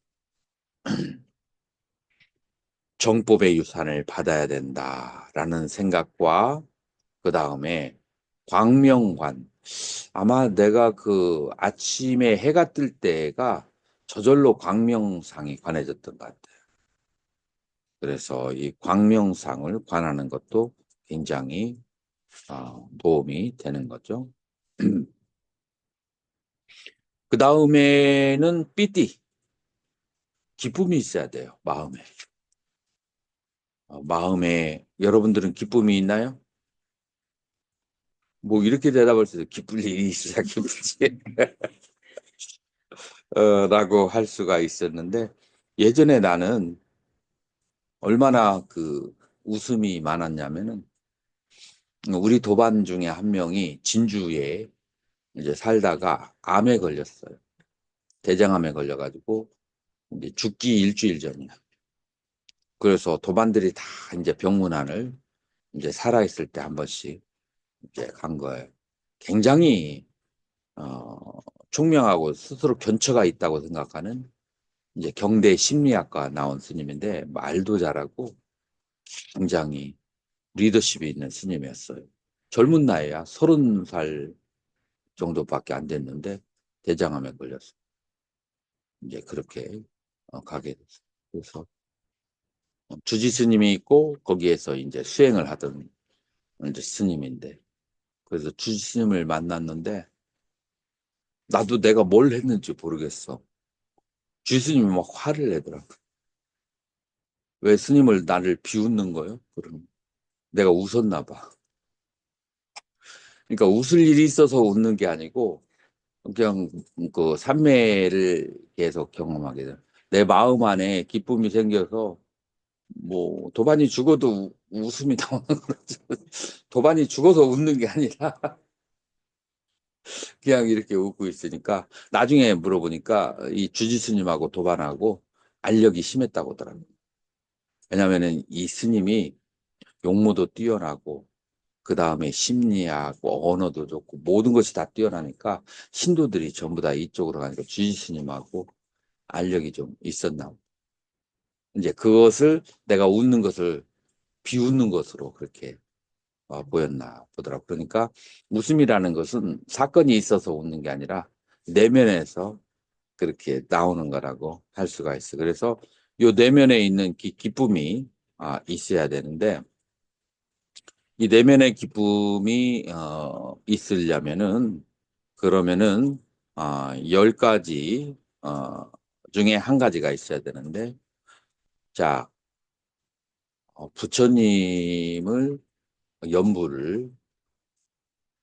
Speaker 1: 정법의 유산을 받아야 된다라는 생각과 그 다음에 광명관 아마 내가 그 아침에 해가 뜰 때가 저절로 광명상이 관해졌던 것 같아요. 그래서 이 광명상을 관하는 것도 굉장히 도움이 되는 거죠. 그 다음에는 삐띠 기쁨이 있어야 돼요. 마음에 여러분들은 기쁨이 있나요? 뭐 이렇게 대답할 수 있어요. 기쁠 일이 있어야 기쁘지. 라고 할 수가 있었는데 예전에 나는 얼마나 그 웃음이 많았냐면은 우리 도반 중에 한 명이 진주에 이제 살다가 암에 걸렸어요. 대장암에 걸려가지고 이제 죽기 일주일 전이야. 그래서 도반들이 다 이제 병문안을 이제 살아있을 때 한 번씩 이제 간 거예요. 굉장히 어, 총명하고 스스로 견처가 있다고 생각하는 이제 경대 심리학과 나온 스님인데 말도 잘하고 굉장히 리더십이 있는 스님이었어요. 젊은 나이야. 30살 정도밖에 안 됐는데 대장암에 걸렸어요. 이제 그렇게 가게 됐어요. 그래서 주지 스님이 있고 거기에서 이제 수행을 하던 이제 스님인데 그래서 주지 스님을 만났는데 나도 내가 뭘 했는지 모르겠어. 주지 스님이 막 화를 내더라고. 왜 스님을 나를 비웃는 거예요? 그럼 내가 웃었나 봐. 그러니까 웃을 일이 있어서 웃는 게 아니고 그냥 그 삼매를 계속 경험하게 돼. 내 마음 안에 기쁨이 생겨서 뭐 도반이 죽어도 웃음이 나오는 거죠. 도반이 죽어서 웃는 게 아니라 그냥 이렇게 웃고 있으니까 나중에 물어보니까 이 주지 스님하고 도반하고 알력이 심했다고 하더라고요. 왜냐면은 이 스님이 용모도 뛰어나고 그 다음에 심리학, 뭐 언어도 좋고 모든 것이 다 뛰어나니까 신도들이 전부 다 이쪽으로 가니까 주지 스님하고 알력이 좀 있었나 보다. 이제 그것을 내가 웃는 것을 비웃는 것으로 그렇게 보였나 보더라고. 그러니까 웃음이라는 것은 사건이 있어서 웃는 게 아니라 내면에서 그렇게 나오는 거라고 할 수가 있어. 그래서 요 내면에 있는 기쁨이 있어야 되는데 이 내면의 기쁨이 있으려면은 그러면은 10가지 중에 한 가지가 있어야 되는데 자 부처님을 연부를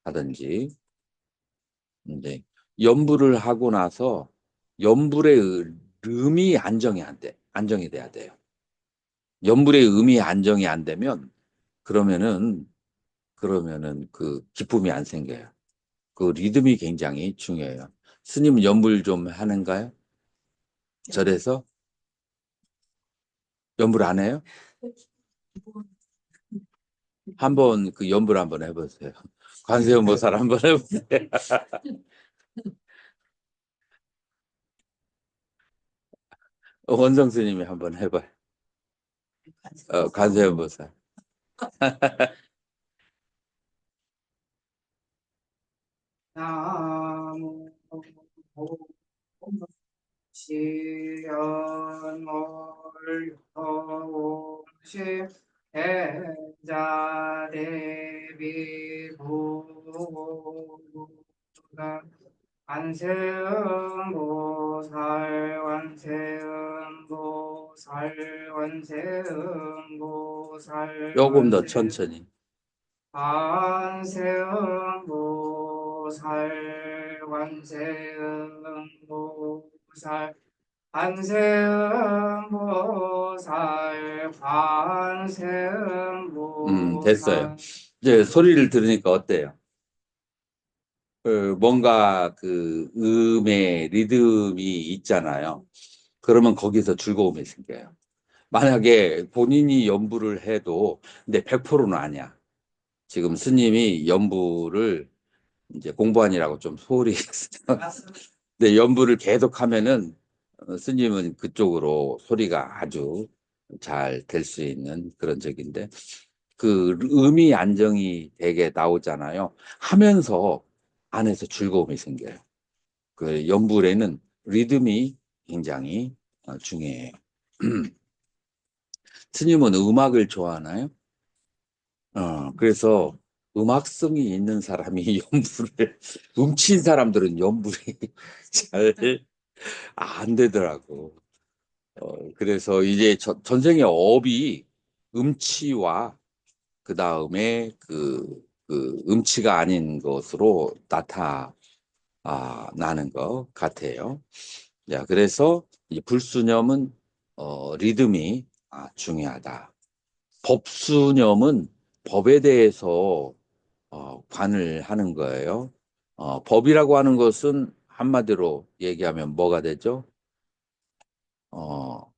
Speaker 1: 하든지 이제 연부를 하고 나서 연불의 음이 안정이 돼야 돼요. 연불의 음이 안정이 안 되면 그러면은 그 기쁨이 안 생겨요. 그 리듬이 굉장히 중요해요. 스님 연불 좀 하는가요? 절에서 연불 안 해요? 한번 그 연불 한번 해보세요. 관세음보살 한번 해보세요. 원성 스님이 한번 해봐요. 관세음보살.
Speaker 2: 나무 시연월효시 해자대비부가 완세음보살
Speaker 1: 조금 더 천천히.
Speaker 2: 관세음보살 관세음보살
Speaker 1: 됐어요. 이제 소리를 들으니까 어때요? 뭔가 그 음의 리듬이 있잖아요. 그러면 거기서 즐거움이 생겨요. 만약에 본인이 연부를 해도, 근데 100%는 아니야. 지금 스님이 연부를 이제 공부하느라고 좀 소홀히 했어요.
Speaker 2: 맞습니다.
Speaker 1: 근데 연부를 계속 하면은 스님은 그쪽으로 소리가 아주 잘 될 수 있는 그런 적인데 그 음이 안정이 되게 나오잖아요. 하면서 안에서 즐거움이 생겨요. 그 연불에는 리듬이 굉장히 중요해요. 스님은 음악을 좋아하나요? 그래서 음악성이 있는 사람이 연불을, 음친 사람들은 연불이 잘 안 되더라고. 그래서 이제 전생의 업이 음치와 그 다음에 그 음치가 아닌 것으로 나타나는 것 같아요. 자, 그래서 이 불수념은 리듬이 중요하다. 법수념은 법에 대해서 관을 하는 거예요. 법이라고 하는 것은 한마디로 얘기하면 뭐가 되죠? 어,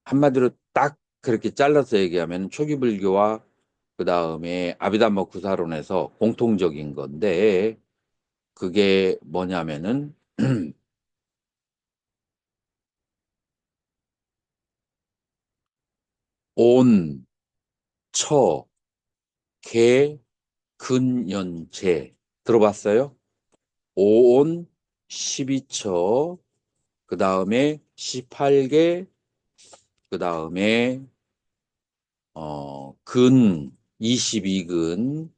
Speaker 1: 한마디로 딱 그렇게 잘라서 얘기하면 초기 불교와 그 다음에 아비담마 구사론에서 공통적인 건데 그게 뭐냐면은 온, 처, 개, 근, 연, 재 들어봤어요? 오온, 12처, 그 다음에 18개, 그 다음에 근, 22근,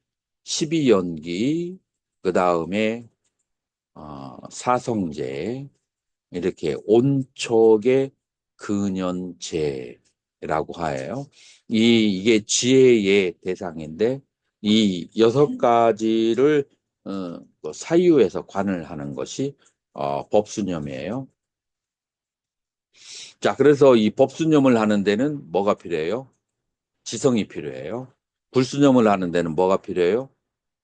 Speaker 1: 12연기, 그 다음에 사성제, 이렇게 온촉의 근연제라고 하예요. 이게 지혜의 대상인데 이 6가지를 또 사유에서 관을 하는 것이 법수념이에요. 자, 그래서 이 법수념을 하는 데는 뭐가 필요해요? 지성이 필요해요. 불수념을 하는 데는 뭐가 필요해요?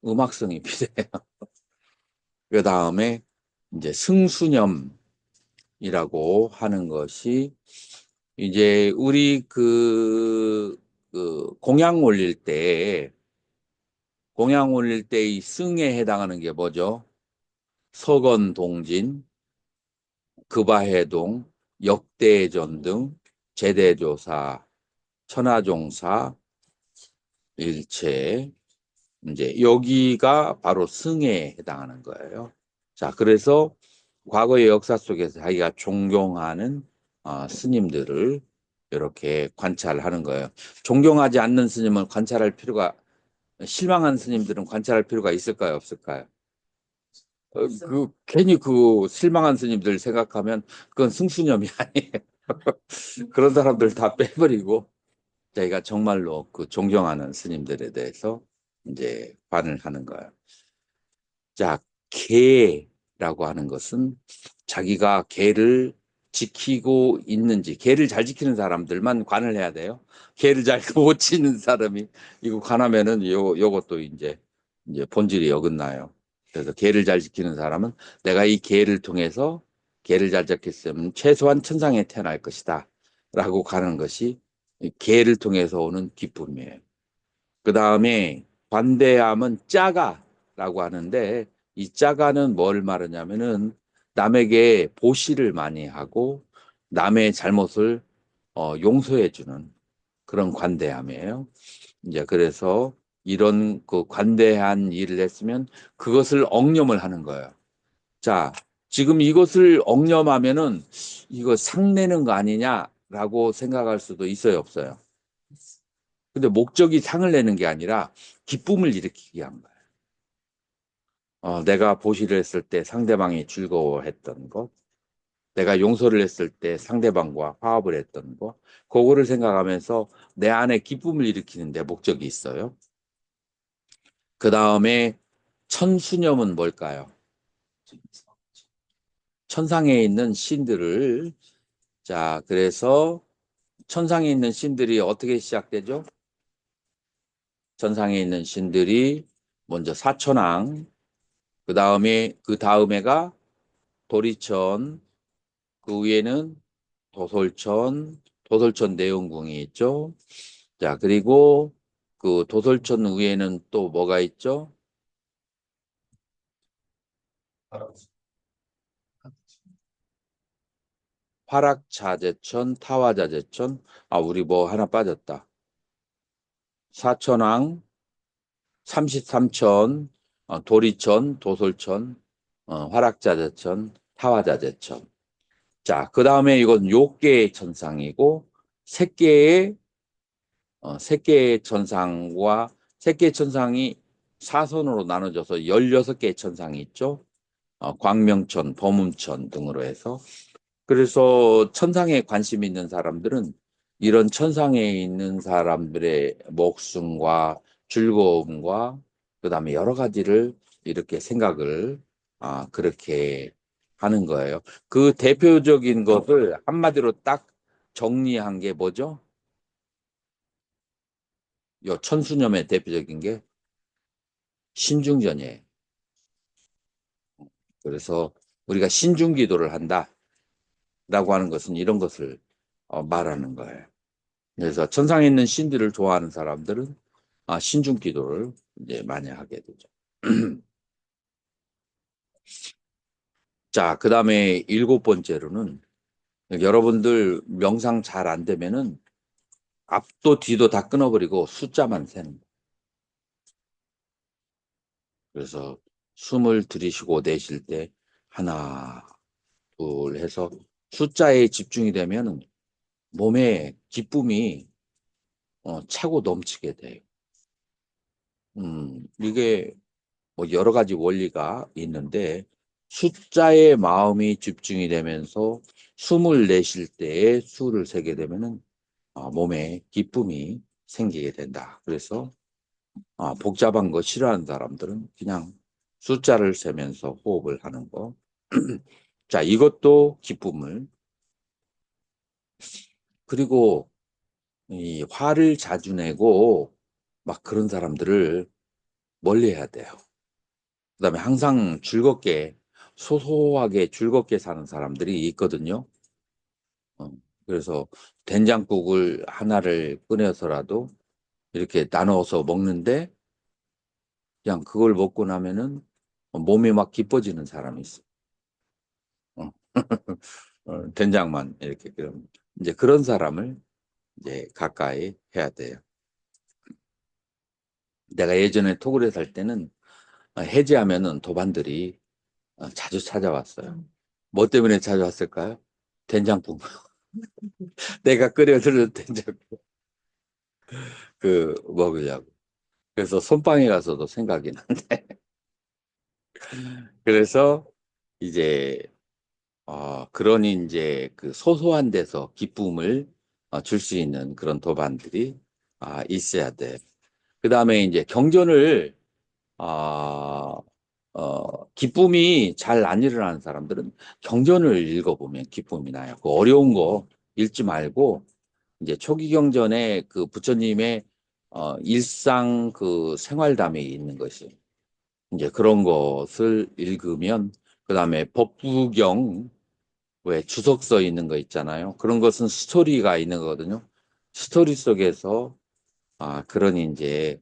Speaker 1: 음악성이 필요해요. 그 다음에 이제 승수념 이라고 하는 것이 이제 우리 그 공양 올릴 때 공양 올릴 때 이 승에 해당하는 게 뭐죠? 서건동진, 급아해동, 역대전 등 제대조사, 천하종사, 일체, 이제 여기가 바로 승에 해당하는 거예요. 자, 그래서 과거의 역사 속에서 자기가 존경하는 스님들을 이렇게 관찰하는 거예요. 존경하지 않는 스님을 관찰할 필요가, 실망한 스님들은 관찰할 필요가 있을까요, 없을까요? 괜히 그 실망한 스님들 생각하면 그건 승수념이 아니에요. 그런 사람들 다 빼버리고 자기가 정말로 그 존경하는 스님들에 대해서 이제 관을 하는 거예요. 자, 계라고 하는 것은 자기가 계를 지키고 있는지, 계를 잘 지키는 사람들만 관을 해야 돼요. 계를 잘 못 지키는 사람이 이거 관하면은 요것도 이제 본질이 어긋나요. 그래서 계를 잘 지키는 사람은 내가 이 계를 통해서 계를 잘 지켰으면 최소한 천상에 태어날 것이다. 라고 가는 것이 이 계를 통해서 오는 기쁨이에요. 그 다음에 관대함은 짜가라고 하는데 이 짜가는 뭘 말하냐면은 남에게 보시를 많이 하고 남의 잘못을 용서해 주는 그런 관대함이에요. 이제 그래서 이런 그 관대한 일을 했으면 그것을 억념을 하는 거예요. 자, 지금 이것을 억념하면은 이거 상내는 거 아니냐라고 생각할 수도 있어요, 없어요? 근데 목적이 상을 내는 게 아니라 기쁨을 일으키기 위한 거예요. 내가 보시를 했을 때 상대방이 즐거워했던 것, 내가 용서를 했을 때 상대방과 화합을 했던 것, 그거를 생각하면서 내 안에 기쁨을 일으키는 데 목적이 있어요. 그 다음에 천수념은 뭘까요? 천상에 있는 신들을, 자, 그래서 천상에 있는 신들이 어떻게 시작되죠? 천상에 있는 신들이 먼저 사천왕, 그 다음에가 도리천, 그 위에는 도솔천 내용궁이 있죠. 자, 그리고 그 도솔천 위에는 또 뭐가 있죠? 화락자재천, 타화자재천. 우리 뭐 하나 빠졌다. 사천왕, 33천, 도리천, 도솔천, 화락자재천, 타화자재천. 자, 그 다음에 이건 요계의 천상이고, 새개의 천상과 새개의 천상이 사선으로 나눠져서 16개의 천상이 있죠. 광명천, 범음천 등으로 해서. 그래서 천상에 관심 있는 사람들은 이런 천상에 있는 사람들의 목숨과 즐거움과 그다음에 여러 가지를 이렇게 생각을 그렇게 하는 거예요. 그 대표적인 것을 한마디로 딱 정리한 게 뭐죠? 요 천수념의 대표적인 게 신중전이에요. 그래서 우리가 신중기도를 한다라고 하는 것은 이런 것을 말하는 거예요. 그래서 천상에 있는 신들을 좋아하는 사람들은 신중기도를 이제 많이 하게 되죠. 자, 그 다음에 7번째로는 여러분들 명상 잘 안 되면은 앞도 뒤도 다 끊어버리고 숫자만 세는 거예요. 그래서 숨을 들이쉬고 내쉴 때 하나, 둘 해서 숫자에 집중이 되면 몸에 기쁨이 차고 넘치게 돼요. 이게 뭐 여러 가지 원리가 있는데 숫자에 마음이 집중이 되면서 숨을 내쉴 때에 수를 세게 되면은 몸에 기쁨이 생기게 된다. 그래서 복잡한 거 싫어하는 사람들은 그냥 숫자를 세면서 호흡을 하는 거. 자, 이것도 기쁨을. 그리고 이 화를 자주 내고 막 그런 사람들을 멀리 해야 돼요. 그다음에 항상 소소하게 즐겁게 사는 사람들이 있거든요. 어, 그래서 된장국을 하나를 꺼내서라도 이렇게 나눠서 먹는데 그냥 그걸 먹고 나면은 몸이 막 기뻐지는 사람이 있어. 어. 된장만 이렇게 그럼 이제 그런 사람을 이제 가까이 해야 돼요. 내가 예전에 토굴에 살 때는 해지하면은 도반들이 자주 찾아왔어요. 뭐 때문에 찾아왔을까요? 된장국. 내가 끓여드는 된장국 그 먹으려고. 그래서 손방에 가서도 생각이 나는데. 그래서 이제 그러니 이제 그 소소한 데서 기쁨을 줄 수 있는 그런 도반들이 있어야 돼. 그 다음에 이제 경전을 기쁨이 잘 안 일어나는 사람들은 경전을 읽어보면 기쁨이 나요. 그 어려운 거 읽지 말고 이제 초기 경전에 그 부처님의 일상 그 생활담에 있는 것이 이제 그런 것을 읽으면 그 다음에 법부경 왜 주석서 있는 거 있잖아요. 그런 것은 스토리가 있는 거거든요. 스토리 속에서 그런 이제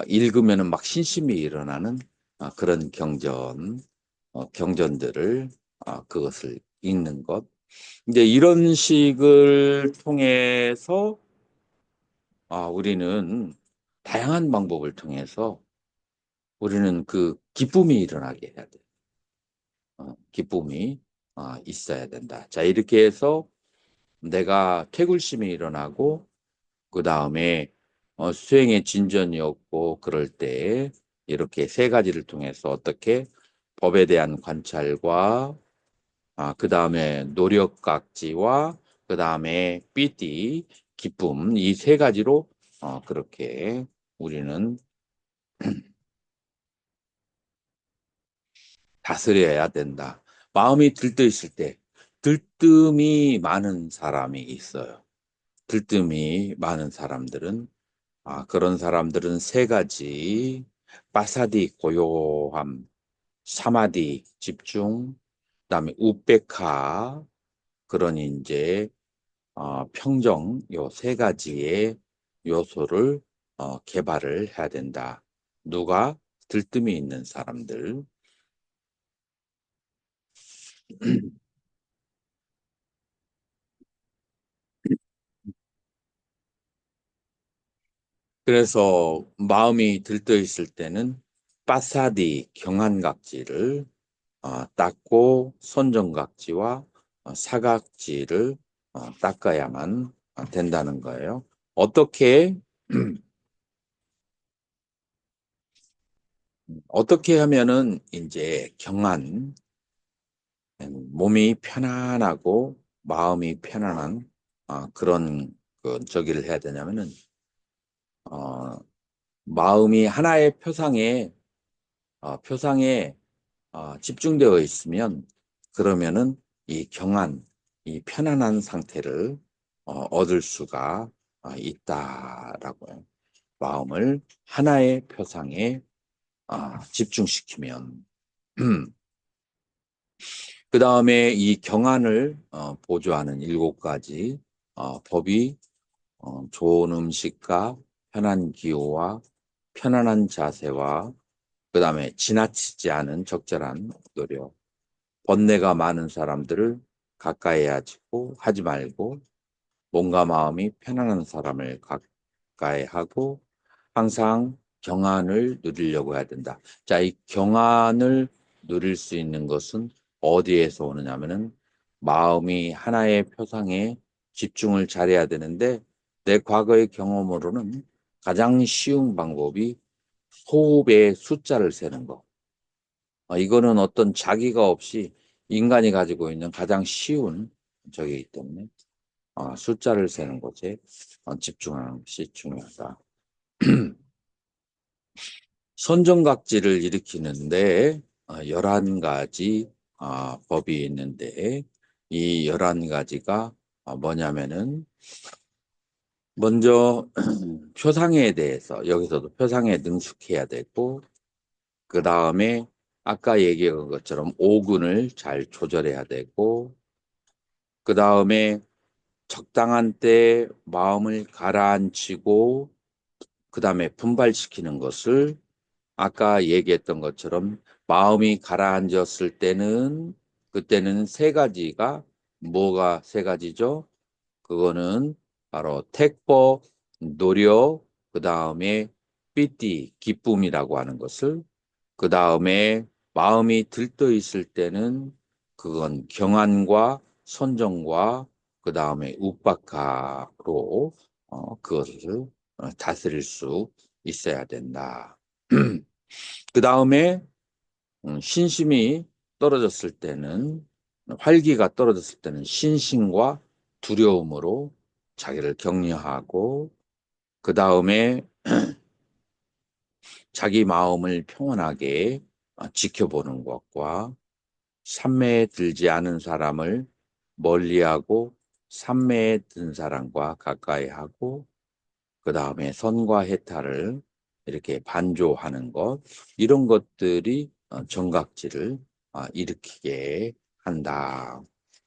Speaker 1: 읽으면은 막 신심이 일어나는 그런 경전들을 그것을 읽는 것. 이제 이런 식을 통해서 우리는 다양한 방법을 통해서 우리는 그 기쁨이 일어나게 해야 돼. 기쁨이 있어야 된다. 자, 이렇게 해서 내가 퇴굴심이 일어나고 그 다음에 수행의 진전이 없고 그럴 때 이렇게 세 가지를 통해서 어떻게 법에 대한 관찰과 그 다음에 노력각지와 그 다음에 삐띠 기쁨 이 세 가지로 그렇게 우리는 다스려야 된다. 마음이 들떠 있을 때 들뜸이 많은 사람이 있어요. 들뜸이 많은 사람들은 그런 사람들은 세 가지 빠사디 고요함, 사마디 집중, 그다음에 우페카 그러니 이제 평정 요 세 가지의 요소를 개발을 해야 된다. 누가 들뜸이 있는 사람들. 그래서 마음이 들떠 있을 때는 빠사디 경안각지를 닦고 손정각지와 사각지를 닦아야만 된다는 거예요. 어떻게 어떻게 하면은 이제 몸이 편안하고 마음이 편안한 그런 저기를 해야 되냐면은 어, 마음이 하나의 표상에 집중되어 있으면 그러면은 이 이 편안한 상태를 얻을 수가 있다라고요. 마음을 하나의 표상에 집중시키면 그 다음에 이 경안을 보조하는 7가지 법이 좋은 음식과 편한 기호와 편안한 자세와 그 다음에 지나치지 않은 적절한 노력 번뇌가 많은 사람들을 가까이 하지 말고 몸과 마음이 편안한 사람을 가까이 하고 항상 경안을 누리려고 해야 된다. 자, 이 경안을 누릴 수 있는 것은 어디에서 오느냐면은 마음이 하나의 표상에 집중을 잘해야 되는데 내 과거의 경험으로는 가장 쉬운 방법이 호흡의 숫자를 세는 거. 이거는 어떤 자기가 없이 인간이 가지고 있는 가장 쉬운 적이기 때문에 숫자를 세는 것에 집중하는 것이 중요하다. 선정각지를 일으키는데 11가지 법이 있는데 이 11가지가 뭐냐면은 먼저 표상에 대해서 여기서도 표상에 능숙해야 되고 그 다음에 아까 얘기한 것처럼 오근을 잘 조절해야 되고 그 다음에 적당한 때 마음을 가라앉히고 그 다음에 분발시키는 것을 아까 얘기했던 것처럼 마음이 가라앉았을 때는 그때는 세 가지가 뭐가 세 가지죠? 그거는 바로 택법, 노력, 그 다음에 삐띠, 기쁨이라고 하는 것을 그 다음에 마음이 들떠 있을 때는 그건 경안과 선정과 그 다음에 우박하로 그것을 다스릴 수 있어야 된다. 그 다음에 신심이 떨어졌을 때는 활기가 떨어졌을 때는 신심과 두려움으로 자기를 격려하고 그 다음에 자기 마음을 평온하게 지켜보는 것과 산매에 들지 않은 사람을 멀리하고 산매에 든 사람과 가까이 하고 그 다음에 선과 해탈을 이렇게 반조하는 것 이런 것들이 정각지를 일으키게 한다.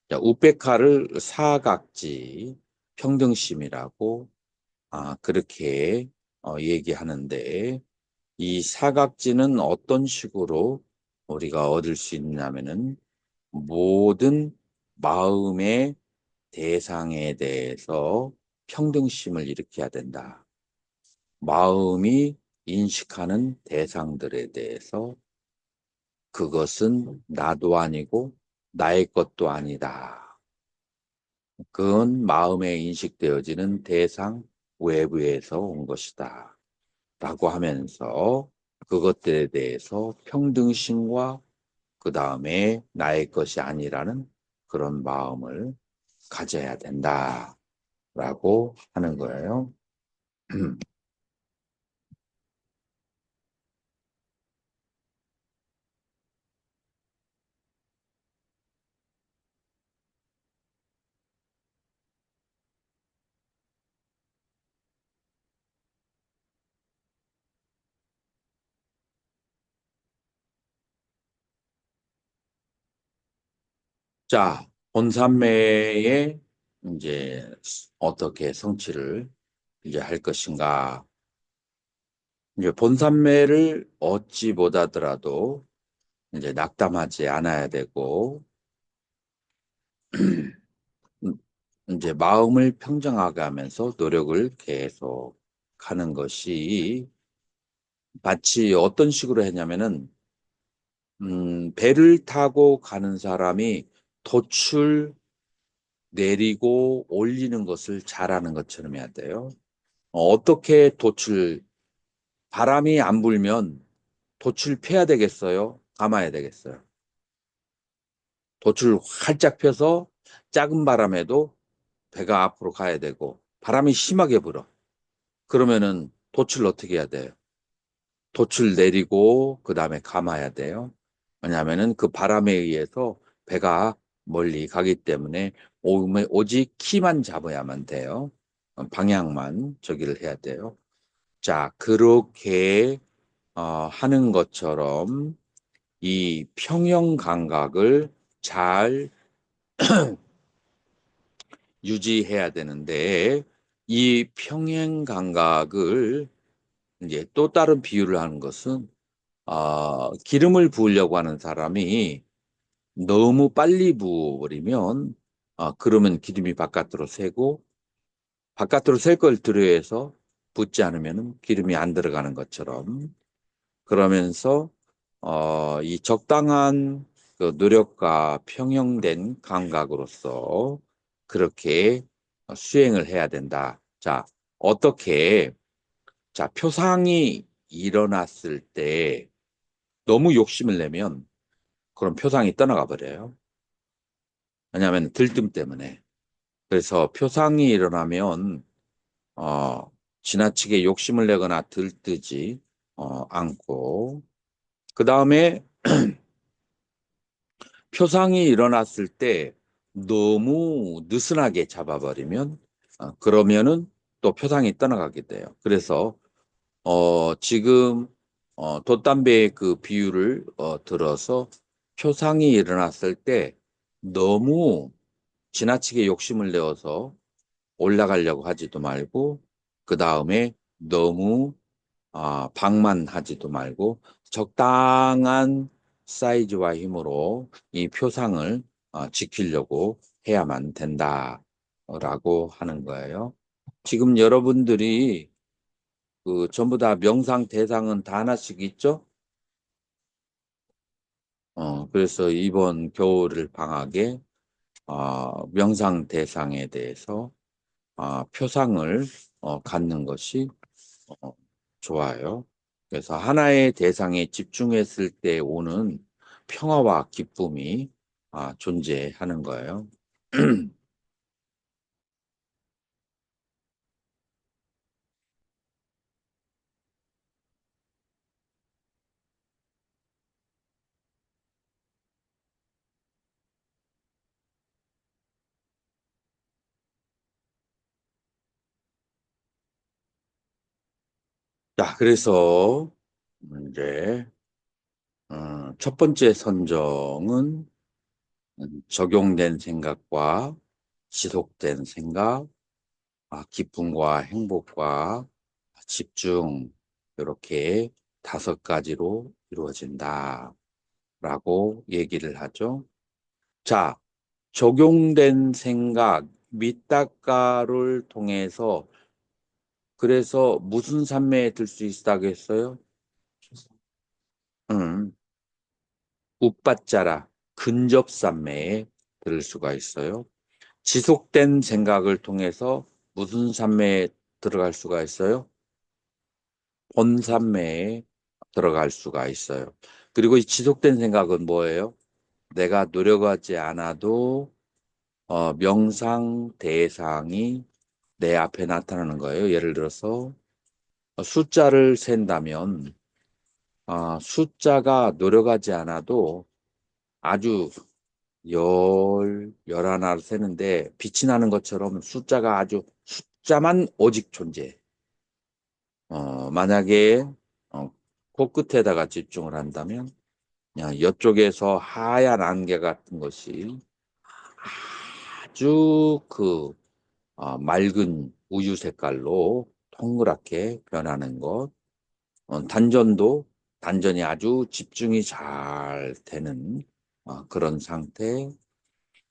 Speaker 1: 자, 우페카를 사각지 평등심이라고 그렇게 얘기하는데 이 사각지는 어떤 식으로 우리가 얻을 수 있냐면은 모든 마음의 대상에 대해서 평등심을 일으켜야 된다. 마음이 인식하는 대상들에 대해서 그것은 나도 아니고 나의 것도 아니다. 그건 마음에 인식되어지는 대상 외부에서 온 것이다. 라고 하면서 그것들에 대해서 평등심과 그 다음에 나의 것이 아니라는 그런 마음을 가져야 된다. 라고 하는 거예요. 자, 본산매에 이제 어떻게 성취를 이제 할 것인가. 이제 본산매를 얻지 못하더라도 이제 낙담하지 않아야 되고, 이제 마음을 평정하게 하면서 노력을 계속 하는 것이 마치 어떤 식으로 했냐면은, 배를 타고 가는 사람이 돛을 내리고 올리는 것을 잘하는 것처럼 해야 돼요. 어떻게 돛을, 바람이 안 불면 돛을 펴야 되겠어요? 감아야 되겠어요? 돛을 활짝 펴서 작은 바람에도 배가 앞으로 가야 되고, 바람이 심하게 불어. 그러면은 돛을 어떻게 해야 돼요? 돛을 내리고 그 다음에 감아야 돼요. 왜냐하면은 그 바람에 의해서 배가 멀리 가기 때문에 오직 키만 잡아야만 돼요. 방향만 저기를 해야 돼요. 자, 그렇게 하는 것처럼 이 평형 감각을 잘 유지해야 되는데 이 평행 감각을 이제 또 다른 비유를 하는 것은 기름을 부으려고 하는 사람이 너무 빨리 부어버리면 그러면 기름이 바깥으로 새고 바깥으로 셀 걸 들여해서 붓지 않으면 기름이 안 들어가는 것처럼 그러면서 이 적당한 그 노력과 평형된 감각으로서 그렇게 수행을 해야 된다. 자, 어떻게 자, 표상이 일어났을 때 너무 욕심을 내면 그런 표상이 떠나가 버려요. 왜냐하면 들뜸 때문에. 그래서 표상이 일어나면 지나치게 욕심을 내거나 들뜨지 않고 그 다음에 표상이 일어났을 때 너무 느슨하게 잡아버리면 그러면은 또 표상이 떠나가게 돼요. 그래서 지금 돛담배의 그 비유를 들어서 표상이 일어났을 때 너무 지나치게 욕심을 내어서 올라가려고 하지도 말고 그 다음에 너무 방만하지도 말고 적당한 사이즈와 힘으로 이 표상을 지키려고 해야만 된다라고 하는 거예요. 지금 여러분들이 그 전부 다 명상 대상은 다 하나씩 있죠? 그래서 이번 겨울 방학에 명상 대상에 대해서 표상을 갖는 것이 어, 좋아요. 그래서 하나의 대상에 집중했을 때 오는 평화와 기쁨이 존재하는 거예요. 자, 그래서 이제 첫 번째 선정은 적용된 생각과 지속된 생각, 기쁨과 행복과 집중 이렇게 5가지로 이루어진다라고 얘기를 하죠. 자, 적용된 생각, 밑닦아를 통해서 그래서 무슨 산매에 들 수 있다고 했어요? 웃받자라 근접산매에 들을 수가 있어요. 지속된 생각을 통해서 무슨 산매에 들어갈 수가 있어요? 본산매에 들어갈 수가 있어요. 그리고 이 지속된 생각은 뭐예요? 내가 노력하지 않아도 명상 대상이 내 앞에 나타나는 거예요. 예를 들어서 숫자를 센다면 숫자가 노력하지 않아도 아주 열하나를 세는데 빛이 나는 것처럼 숫자가 아주 숫자만 오직 존재해. 만약에 코끝에다가 집중을 한다면 그냥 이쪽에서 하얀 안개 같은 것이 아주 맑은 우유 색깔로 동그랗게 변하는 것. 단전이 아주 집중이 잘 되는 그런 상태.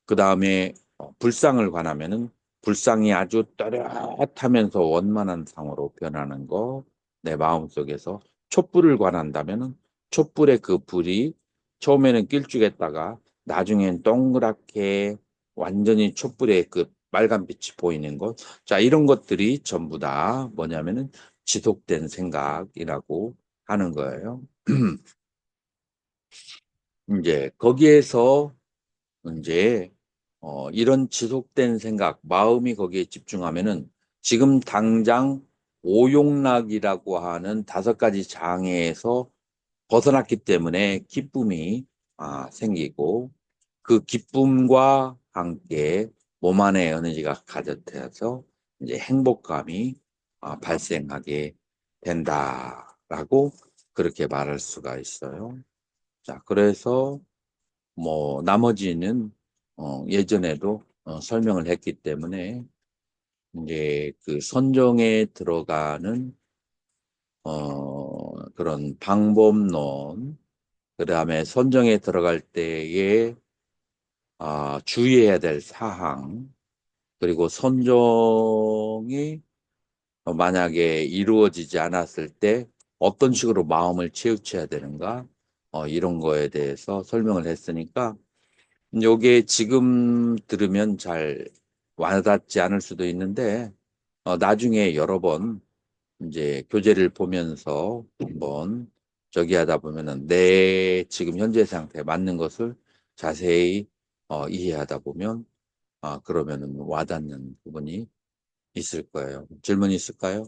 Speaker 1: 그 다음에 불상을 관하면은 불상이 아주 또렷하면서 원만한 상으로 변하는 거. 내 마음속에서 촛불을 관한다면은 촛불의 그 불이 처음에는 길쭉했다가 나중엔 동그랗게 완전히 촛불의 그 빨간 빛이 보이는 것. 자, 이런 것들이 전부 다 뭐냐면은 지속된 생각이라고 하는 거예요. 이제 거기에서 이제 이런 지속된 생각, 마음이 거기에 집중하면은 지금 당장 오용락이라고 하는 5가지 장애에서 벗어났기 때문에 기쁨이 생기고 그 기쁨과 함께 몸 안에 에너지가 가득해서 이제 행복감이 발생하게 된다라고 그렇게 말할 수가 있어요. 자, 그래서 뭐 나머지는 예전에도 설명을 했기 때문에 이제 그 선정에 들어가는 그런 방법론, 그다음에 선정에 들어갈 때에 주의해야 될 사항, 그리고 선정이 만약에 이루어지지 않았을 때 어떤 식으로 마음을 치우쳐야 되는가, 이런 거에 대해서 설명을 했으니까 요게 지금 들으면 잘 와닿지 않을 수도 있는데 나중에 여러 번 이제 교재를 보면서 한번 저기 하다 보면은 내 지금 현재 상태에 맞는 것을 자세히 이해하다 보면 그러면은 와닿는 부분이 있을 거예요. 질문 있을까요?